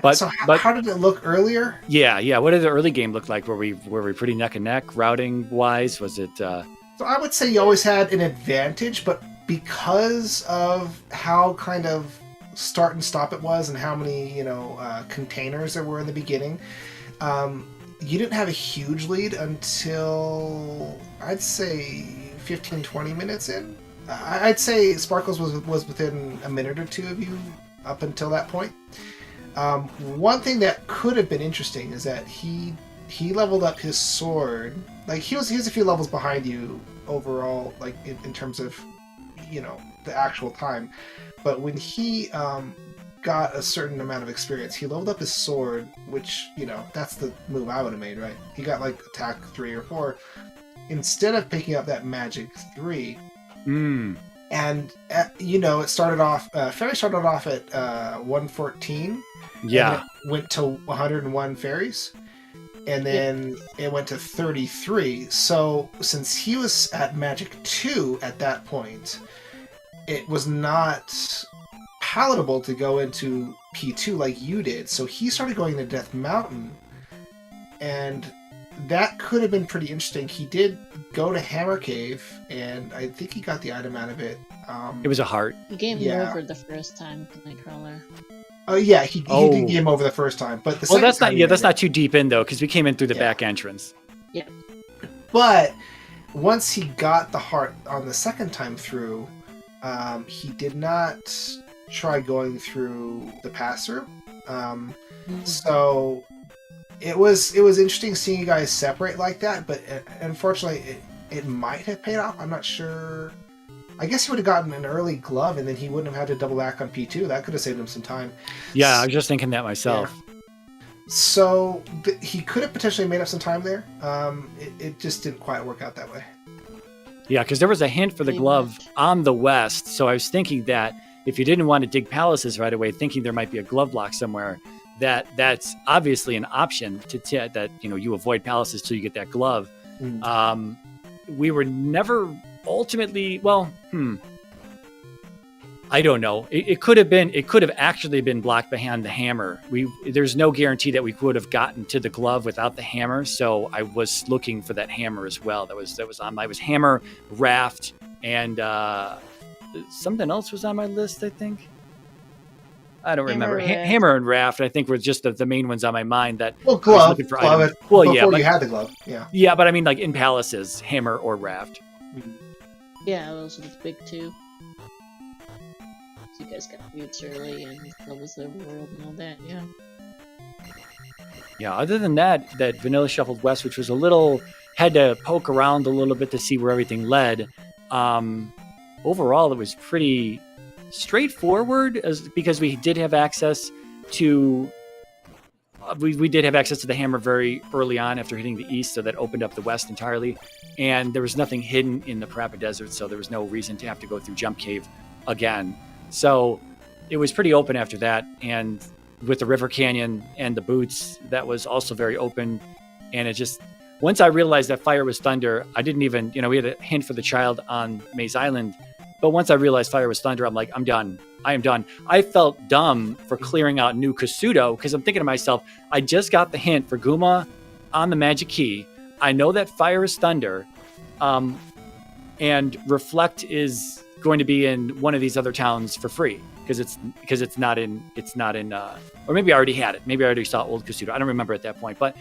But how did it look earlier? Yeah. What did the early game look like? Were we pretty neck and neck routing wise? Was it? So I would say you always had an advantage, but because of how kind of start and stop it was, and how many containers there were in the beginning, you didn't have a huge lead until I'd say 15-20 minutes in. I'd say Sparkles was within a minute or two of you up until that point. One thing that could have been interesting is that he leveled up his sword. Like he was a few levels behind you overall, like in terms of the actual time. But when he got a certain amount of experience, he leveled up his sword, which that's the move I would have made, right? He got like attack 3 or 4 instead of picking up that magic 3. And it started off. Fairy started off at 114. Yeah. And it went to 101 fairies, and then it went to 33. So since he was at magic 2 at that point, it was not palatable to go into P2 like you did. So he started going to Death Mountain, and that could have been pretty interesting. He did go to Hammer Cave, and I think he got the item out of it. It was a heart. You gave me over the first time, Nightcrawler. Oh yeah, he did game over the first time, but the second that's time not that's not too deep in though, because we came in through the back entrance. Yeah. But once he got the heart on the second time through, he did not try going through the pass-through. So it was interesting seeing you guys separate like that, but unfortunately it might have paid off. I'm not sure. I guess he would have gotten an early glove, and then he wouldn't have had to double back on P2. That could have saved him some time. Yeah, I was just thinking that myself. Yeah. So he could have potentially made up some time there. It just didn't quite work out that way. Yeah, because there was a hint for the glove on the west, so I was thinking that if you didn't want to dig palaces right away, thinking there might be a glove block somewhere, that's obviously an option that you avoid palaces till you get that glove. We were never ultimately, I don't know. It could have actually been blocked behind the hammer. There's no guarantee that we would have gotten to the glove without the hammer. So I was looking for that hammer as well. That was on my hammer, raft, and something else was on my list, I think. I don't remember. Hammer and raft, I think, were just the main ones on my mind. That glove. I was looking for items. Before you had the glove. Yeah. Yeah, but I mean, like in palaces, hammer or raft. Yeah, those are the big two. So you guys got roots early and levels of the world and all that, yeah. Yeah, other than that Vanilla Shuffled West, which was had to poke around a little bit to see where everything led. Overall, it was pretty straightforward because we did have access to we did have access to the hammer very early on after hitting the east, so that opened up the west entirely, and there was nothing hidden in the Parappa Desert, so there was no reason to have to go through Jump Cave again. So it was pretty open after that, and with the River Canyon and the boots, that was also very open. And it just, once I realized that fire was thunder, I didn't even, we had a hint for the child on Maze Island, but once I realized fire was thunder, I'm like, I'm done. I am done. I felt dumb for clearing out New Kasuto, because I'm thinking to myself, I just got the hint for Guma on the Magic Key. I know that fire is thunder, and Reflect is going to be in one of these other towns for free because it's not in or maybe I already had it. Maybe I already saw Old Kasuto. I don't remember at that point. But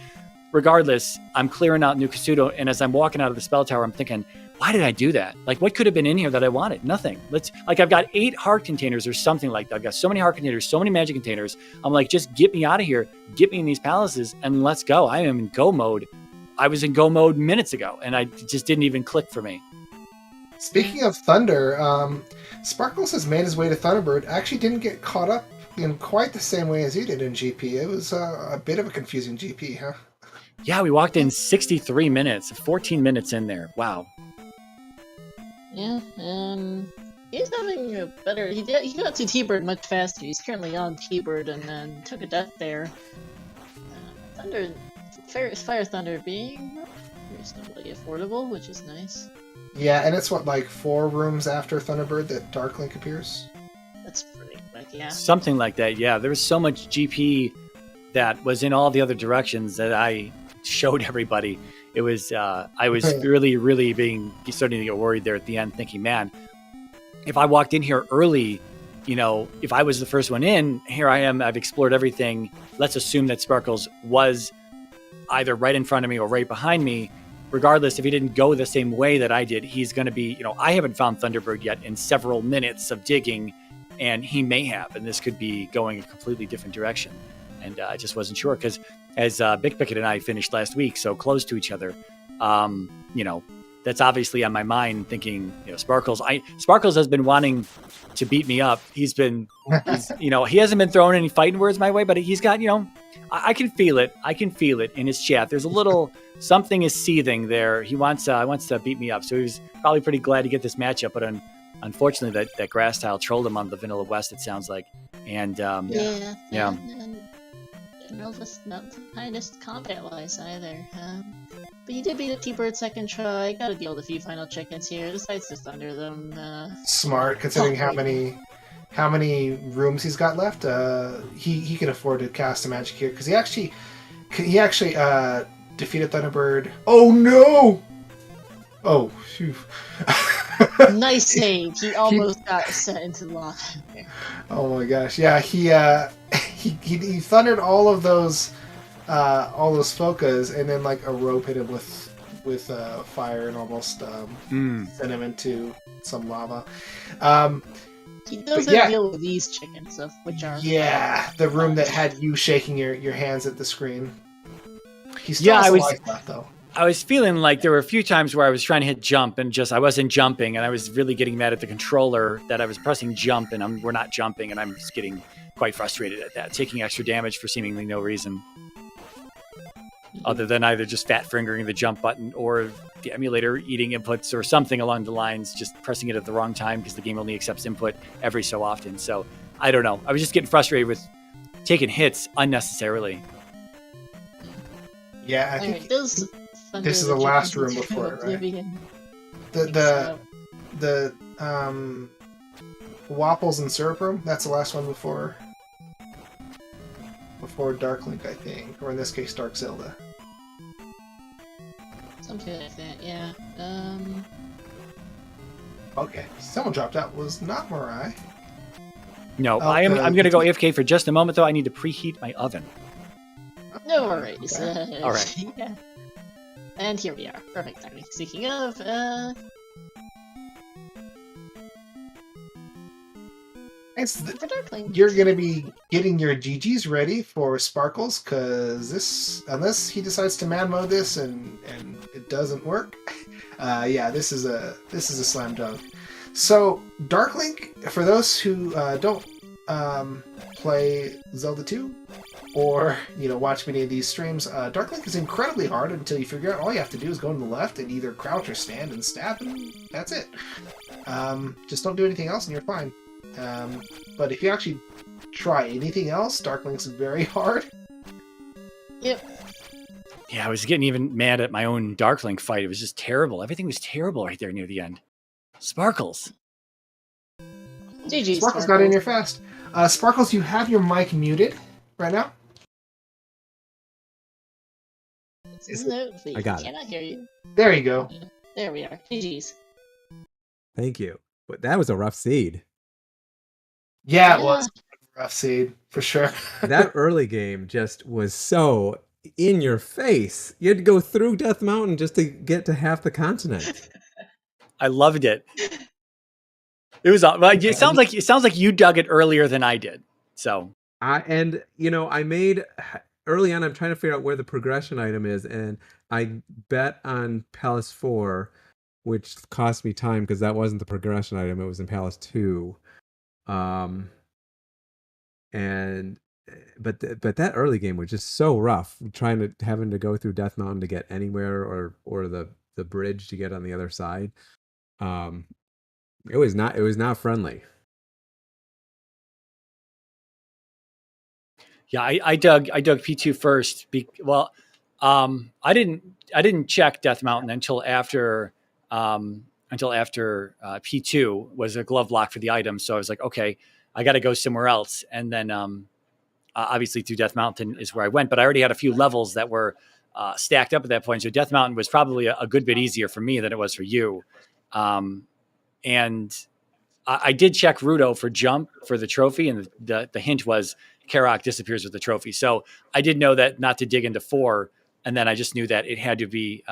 regardless, I'm clearing out New Kasuto, and as I'm walking out of the spell tower, I'm thinking, why did I do that? Like, what could have been in here that I wanted? Nothing. I've got 8 heart containers or something like that. I've got so many heart containers, so many magic containers. I'm like, just get me out of here, get me in these palaces, and let's go. I am in go mode. I was in go mode minutes ago, and I just didn't even click for me. Speaking of Thunder, Sparkles has made his way to Thunderbird. Actually didn't get caught up in quite the same way as you did in GP. It was a bit of a confusing GP, huh? Yeah, we walked in 63 minutes, 14 minutes in there. Wow. Yeah, he's having a better... He got to T-Bird much faster. He's currently on T-Bird and then took a death there. Fire Thunder being reasonably affordable, which is nice. Yeah, and it's like 4 rooms after Thunderbird that Darklink appears? That's pretty quick, yeah. Something like that, yeah. There was so much GP that was in all the other directions that I showed everybody. It was, I was really, really starting to get worried there at the end, thinking, man, if I walked in here early, if I was the first one in, here I am, I've explored everything. Let's assume that Sparkles was either right in front of me or right behind me. Regardless, if he didn't go the same way that I did, he's going to be, I haven't found Thunderbird yet in several minutes of digging, and he may have, and this could be going a completely different direction. And I just wasn't sure, because as Big Picket and I finished last week, so close to each other, that's obviously on my mind, thinking, Sparkles has been wanting to beat me up. He hasn't been throwing any fighting words my way, but he's got, I can feel it. I can feel it in his chat. There's a little something is seething there. He wants to beat me up. So he was probably pretty glad to get this matchup. But unfortunately, that grass tile trolled him on the Vanilla West, it sounds like. And yeah. And Elvis not the finest combat-wise either. But you did beat a T-Bird second try. Got to deal with a few final check-ins here. The sight's just under them. Smart, considering how how many rooms he's got left. He can afford to cast a magic here because he actually defeated Thunderbird. Oh no! Oh, phew. Nice save. He almost got set into lava. Oh my gosh! Yeah, he thundered all those focus, and then like a rope hit him with fire and almost sent him into some lava. He doesn't deal with these chickens, which are the room that had you shaking your hands at the screen. He still has a life left though. I was feeling like there were a few times where I was trying to hit jump and I wasn't jumping, and I was really getting mad at the controller that I was pressing jump and we're not jumping, and I'm just getting quite frustrated at that, taking extra damage for seemingly no reason. Other than either just fat fingering the jump button or the emulator eating inputs or something along the lines, just pressing it at the wrong time because the game only accepts input every so often. So I don't know. I was just getting frustrated with taking hits unnecessarily. Yeah, I think this is the last room before it, right? The waffles and syrup room. That's the last one before Dark Link, I think, or in this case, Dark Zelda. Something like that, yeah. Okay, someone dropped out. Was not MiRai. No, I'm going to go AFK for just a moment, though. I need to preheat my oven. No worries. Okay. All right. Yeah. And here we are. Perfect timing. Speaking of, you're going to be getting your GGs ready for Sparkles, because unless he decides to man mode this and it doesn't work, this is a slam dunk. So Dark Link, for those who don't play Zelda 2 or watch many of these streams, Dark Link is incredibly hard until you figure out all you have to do is go to the left and either crouch or stand and stab, and that's it. Just don't do anything else and you're fine. But if you actually try anything else, Dark Link's very hard. Yep. Yeah, I was getting even mad at my own Dark Link fight. It was just terrible. Everything was terrible right there near the end. Sparkles. GG, Sparkles got in here fast. Sparkles, you have your mic muted right now. I got it. Cannot hear you. There you go. There we are. GG's. Thank you. But that was a rough seed. Yeah, it was a rough seed, for sure. That early game just was so in your face. You had to go through Death Mountain just to get to half the continent. I loved it. It was. It sounds like you dug it earlier than I did. So I made early on. I'm trying to figure out where the progression item is, and I bet on Palace 4, which cost me time because that wasn't the progression item. It was in Palace 2. But that early game was just so rough, having to go through Death Mountain to get anywhere, or the bridge to get on the other side. It was not friendly. Yeah, I dug P2 first. I didn't check Death Mountain until after P2 was a glove lock for the item. So I was like, okay, I got to go somewhere else. And then obviously through Death Mountain is where I went, but I already had a few levels that were stacked up at that point. So Death Mountain was probably a good bit easier for me than it was for you. And I did check Rudo for jump for the trophy. And the hint was Karok disappears with the trophy. So I did know that not to dig into 4. And then I just knew that it had to be,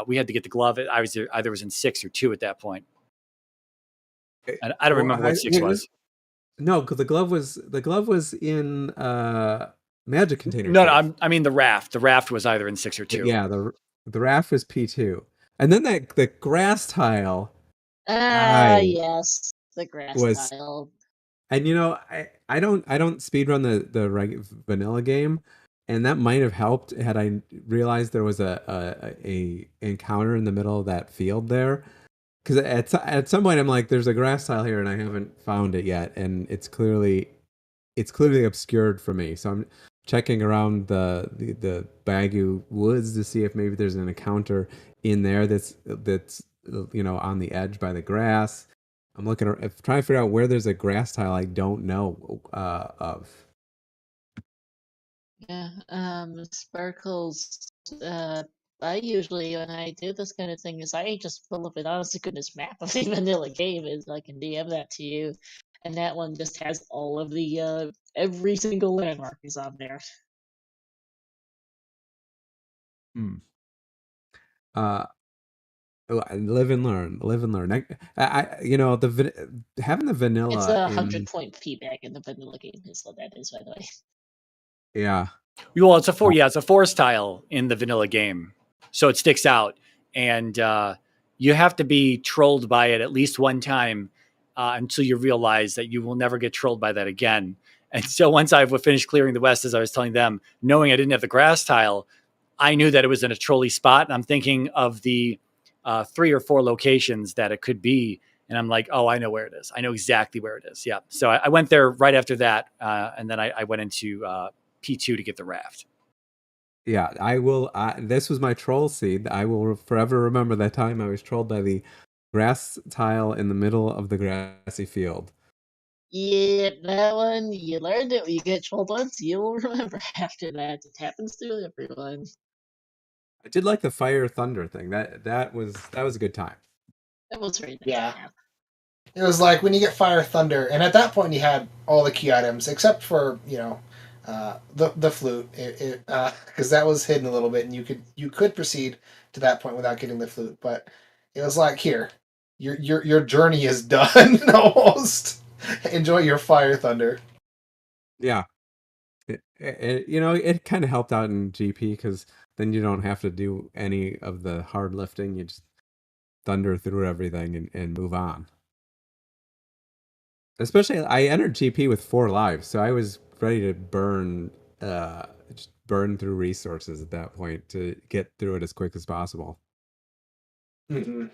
we had to get the glove. I was either was in 6 or 2 at that point. And I don't remember what 6 was. No, because the glove was in Magic Container. No, I mean the raft. The raft was either in 6 or 2. Yeah, the raft was P2, and then the grass tile. Yes, the grass tile. And I don't speedrun the vanilla game, and that might have helped had I realized there was a encounter in the middle of that field there. Because at some point I'm like, there's a grass tile here and I haven't found it yet, and it's clearly obscured for me. So I'm checking around the Bagu woods to see if maybe there's an encounter in there that's on the edge by the grass. I'm looking, trying to figure out where there's a grass tile I don't know of. Yeah, Sparkles, I usually, when I do this kind of thing, is I just pull up an honest to goodness map of the vanilla game, and I can DM that to you. And that one just has all of the, every single landmark is on there. Hmm. Uh, live and learn, live and learn. Having the It's vanilla a in, 100-point feedback in the vanilla game, is what that is, by the way. yeah. Well, it's a forest tile in the vanilla game, so it sticks out, and you have to be trolled by it at least one time until you realize that you will never get trolled by that again. And so once I've finished clearing the west, as I was telling them, knowing I didn't have the grass tile, I knew that it was in a trolley spot, and I'm thinking of the 3 or 4 locations that it could be. And I'm like, oh, I know where it is. I know exactly where it is. Yeah. So I went there right after that. And then I went into P2 to get the raft. Yeah, I will. This was my troll seed. I will forever remember that time I was trolled by the grass tile in the middle of the grassy field. Yeah, that one, you learned it. You get trolled once, you'll remember after that. It happens to everyone. I did like the fire thunder thing. That was a good time. That was very nice. Yeah. It was like when you get Fire Thunder, and at that point you had all the key items except for the flute, because that was hidden a little bit, and you could proceed to that point without getting the flute. But it was like, here, your journey is done almost. Enjoy your Fire Thunder. Yeah, it kind of helped out in GP because then you don't have to do any of the hard lifting. You just thunder through everything and move on. Especially, I entered GP with 4 lives, so I was ready to just burn through resources at that point to get through it as quick as possible. Mm-hmm.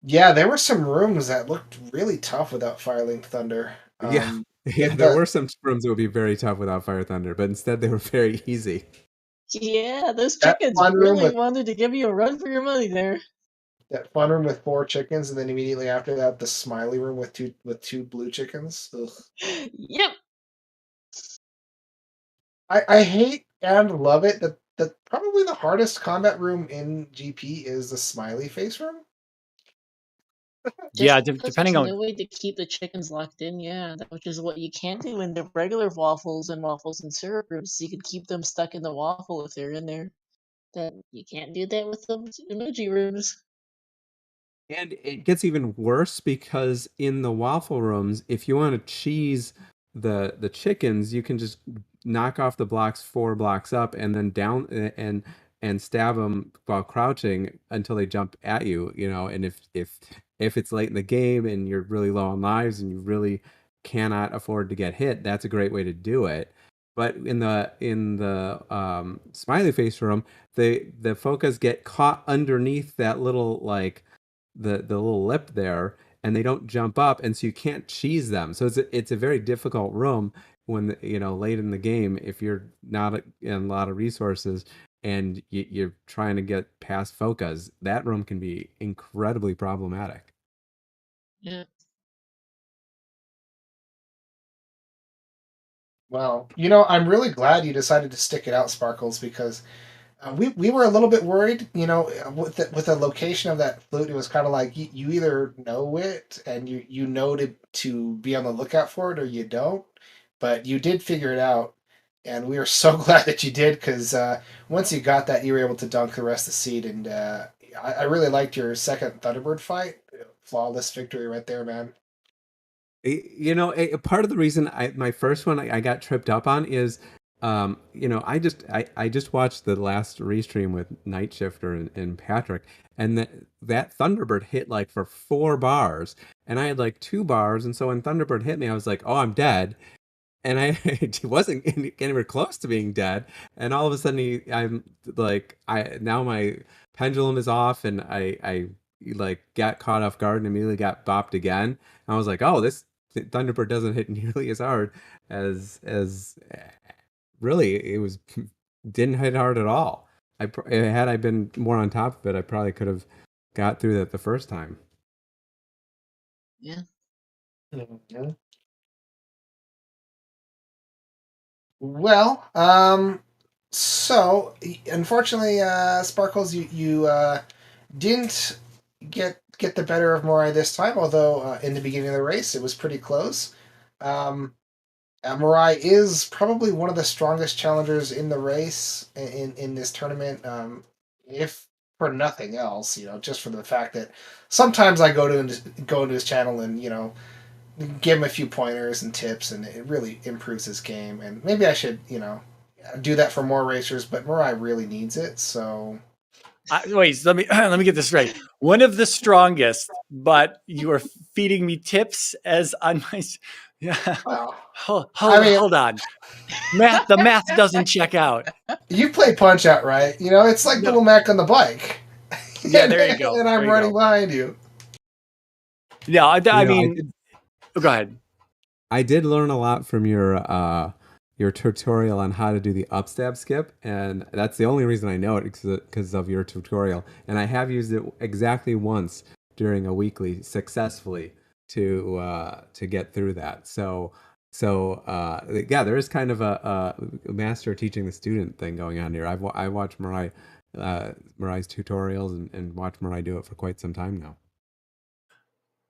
Yeah, there were some rooms that looked really tough without Firelink Thunder. Yeah, there were some rooms that would be very tough without Fire Thunder, but instead they were very easy. Yeah, those That chickens fun room really with wanted to give you a run for your money there. that fun room with 4 chickens, and then immediately after that, the smiley room with two blue chickens. Ugh. Yep. I hate and love it that probably the hardest combat room in GP is the smiley face room. Yeah, Just because depending there's on no way to keep the chickens locked in, yeah, which is what you can't do in the regular waffles and syrup rooms. You can keep them stuck in the waffle if they're in there. That you can't do that with the emoji rooms. And it gets even worse because in the waffle rooms, if you want to cheese the chickens, you can just knock off the blocks 4 blocks up and then down and stab them while crouching until they jump at you. And if it's late in the game and you're really low on lives and you really cannot afford to get hit, that's a great way to do it. But in the smiley face room, the focus get caught underneath that little like the little lip there, and they don't jump up, and so you can't cheese them. So it's a very difficult room when late in the game if you're not in a lot of resources and you're trying to get past focus. That room can be incredibly problematic. Yeah. Well, I'm really glad you decided to stick it out, Sparkles, because we were a little bit worried, with the location of that flute. It was kind of like you either know it and you know to be on the lookout for it, or you don't. But you did figure it out, and we are so glad that you did, because once you got that, you were able to dunk the rest of the seed. And I really liked your second Thunderbird fight. Flawless victory right there, man. A part of the reason my first one I got tripped up on is I just watched the last restream with Night Shifter and Patrick, and that Thunderbird hit like for 4 bars, and I had like 2 bars, and so when Thunderbird hit me, I was like, oh, I'm dead, and I wasn't anywhere close to being dead, and all of a sudden I'm like, now my pendulum is off, and I like got caught off guard and immediately got bopped again. I was like, oh, this Thunderbird doesn't hit nearly as hard as really it was didn't hit hard at all. Had I been more on top of it, I probably could have got through that the first time. Yeah. Mhm. Well, so unfortunately, Sparkles, you didn't get the better of Morai this time. Although in the beginning of the race, it was pretty close. Um, Mirai is probably one of the strongest challengers in the race in this tournament. If for nothing else, just for the fact that sometimes I go into his channel and give him a few pointers and tips, and it really improves his game. And maybe I should do that for more racers, but Mirai really needs it. So Wait, let me let me get this right. One of the strongest, but you are feeding me tips as on my. Yeah, well, hold, I hold, mean, hold on. The math doesn't check out. you play Punch Out, right? It's like No, Little Mac on the bike. yeah, and, there you go. and There I'm you running go. behind you. Yeah, I You know, mean, go ahead. I did learn a lot from your tutorial on how to do the upstab skip, and that's the only reason I know it because of your tutorial. And I have used it exactly once during a weekly successfully to get through that. So yeah, there is kind of a master teaching the student thing going on here. I watched Marai's tutorials and watched Mirai do it for quite some time now.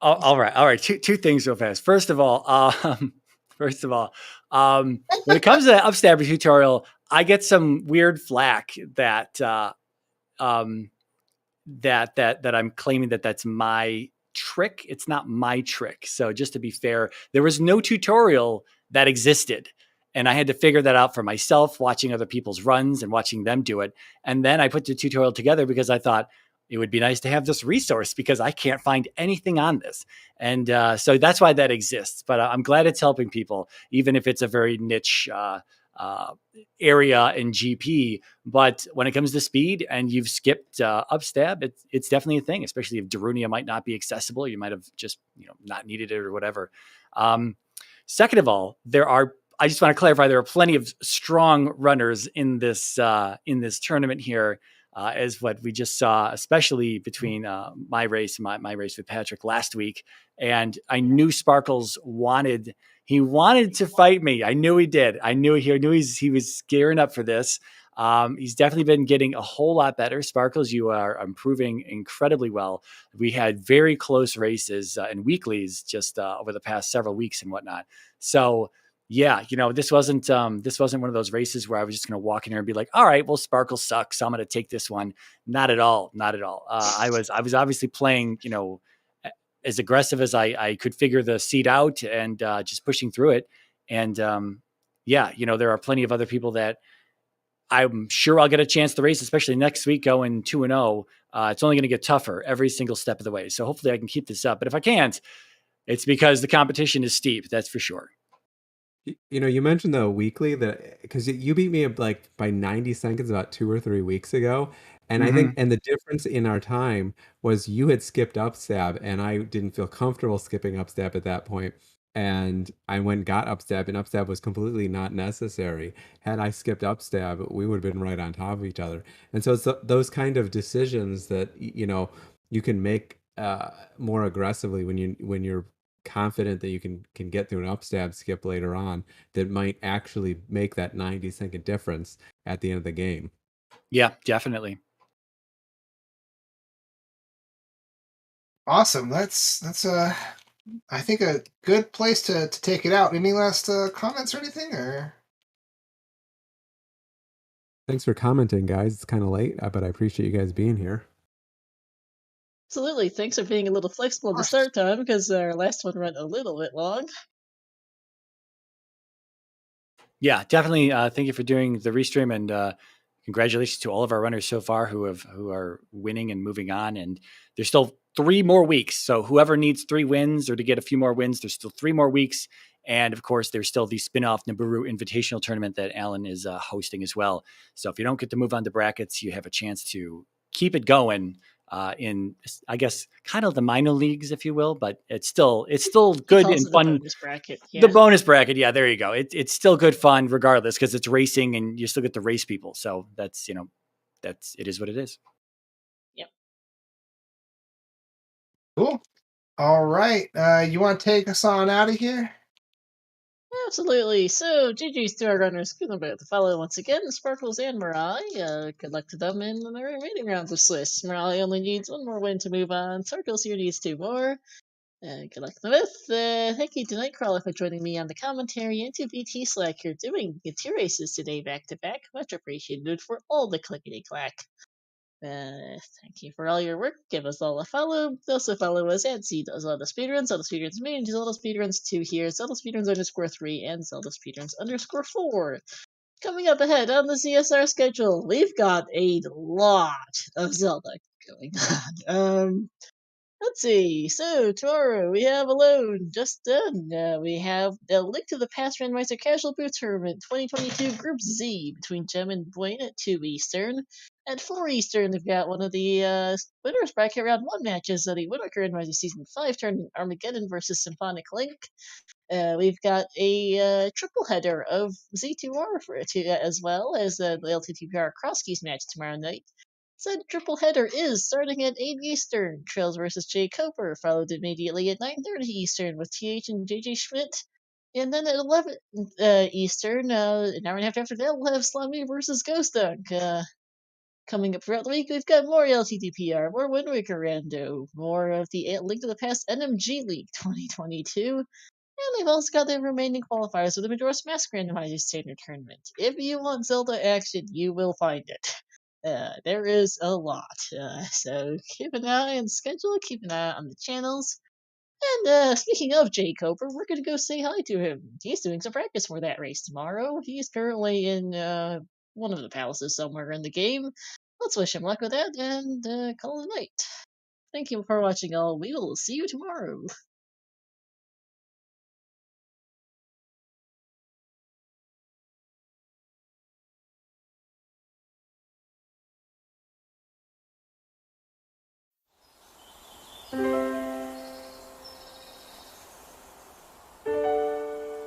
Oh, all right. Two things real fast. First of all, when it comes to the upstabber tutorial, I get some weird flack that um, that I'm claiming that that's my trick. It's not my trick. So just to be fair, there was no tutorial that existed. And I had to figure that out for myself, watching other people's runs and watching them do it. And then I put the tutorial together because I thought it would be nice to have this resource because I can't find anything on this. And so that's why that exists. But I'm glad it's helping people, even if it's a very niche uh, area in GP. But when it comes to speed and you've skipped upstab, it's definitely a thing, especially if Darunia might not be accessible. You might have just not needed it or whatever. Um, Second of all, I just want to clarify there are plenty of strong runners in this tournament here, as what we just saw, especially between my race and my race with Patrick last week. And I knew Sparkles wanted to fight me. I knew he did. I knew he was gearing up for this. He's definitely been getting a whole lot better. Sparkles, you are improving incredibly well. We had very close races and weeklies just over the past several weeks and whatnot. So yeah, this wasn't one of those races where I was just going to walk in here and be like, all right, well, Sparkle sucks, so I'm going to take this one. Not at all. Not at all. I was obviously playing, as aggressive as I could figure the seed out and just pushing through it. And yeah, there are plenty of other people that I'm sure I'll get a chance to race, especially next week going 2-0. It's only going to get tougher every single step of the way. So hopefully I can keep this up. But if I can't, it's because the competition is steep. That's for sure. You mentioned the weekly that because you beat me like by 90 seconds about 2 or 3 weeks ago. And I think, and the difference in our time was you had skipped upstab and I didn't feel comfortable skipping upstab at that point. And I went and got upstab and upstab was completely not necessary. Had I skipped upstab, we would have been right on top of each other. And so it's those kind of decisions that, you can make more aggressively when you're confident that you can get through an upstab skip later on that might actually make that 90-second difference at the end of the game. Yeah, definitely. Awesome. That's I think a good place to take it out. Any last comments or anything? Or Thanks for commenting, guys. It's kind of late, but I appreciate you guys being here. Absolutely. Thanks for being a little flexible at the start time because our last one went a little bit long. Yeah, definitely. Thank you for doing the restream and congratulations to all of our runners so far who are winning and moving on. And there's still 3 more weeks. So whoever needs 3 wins or to get a few more wins, there's still 3 more weeks. And of course, there's still the spin-off Nibiru Invitational Tournament that Alan is hosting as well. So if you don't get to move on to brackets, you have a chance to keep it going in, I guess, kind of the minor leagues, if you will. But it's still good and fun. The bonus bracket. Yeah. The bonus bracket, yeah, there you go. It's still good fun regardless because it's racing and you still get to race people. So that's it is what it is. Yep. cool. All right. You want to take us on out of here? Absolutely. So, GG's to our runners. Good about to follow once again. Sparkles and MiRai. Good luck to them in the remaining rounds of Swiss. MiRai only needs one more win to move on. Sparkles here needs two more. Good luck to them both. Thank you to Nightcrawler for joining me on the commentary, and to BT Slack here doing the two races today back to back. Much appreciated for all the clickety clack. Thank you for all your work. Give us all a follow. Also follow us at ZeldaSpeedRuns, ZeldaSpeedRuns main, ZeldaSpeedRuns2 here, ZeldaSpeedRuns_3, and ZeldaSpeedRuns_4. Coming up ahead on the CSR schedule, we've got a lot of Zelda going on. Let's see. So tomorrow we have Alone just done. We have the Link to the Past Randomizer Casual Boot Tournament 2022 Group Z between Gem and Blaine at 2 Eastern. At 4 Eastern, we've got one of the winners bracket round 1 matches of the Woodworker Randomizer Season 5 tournament, Armageddon versus Symphonic Link. We've got a triple header of Z2R as well as the LTTPR Cross Keys match tomorrow night. Said triple header is starting at 8 Eastern. Trails versus Jay Coper, followed immediately at 9:30 Eastern with TH and JJ Schmidt. And then at 11 Eastern, an hour and a half after that, we'll have Slummy versus Ghost Dunk. Coming up throughout the week, we've got more LTDPR, more Wind Waker Rando, more of the Link to the Past NMG League 2022. And they've also got the remaining qualifiers for the Majora's Mask Randomizer Standard Tournament. If you want Zelda action, you will find it. There is a lot. So keep an eye on the schedule, keep an eye on the channels. And speaking of Jay Coper, we're going to go say hi to him. He's doing some practice for that race tomorrow. He's currently in one of the palaces somewhere in the game. Let's wish him luck with that and call it a night. Thank you for watching all. We will see you tomorrow.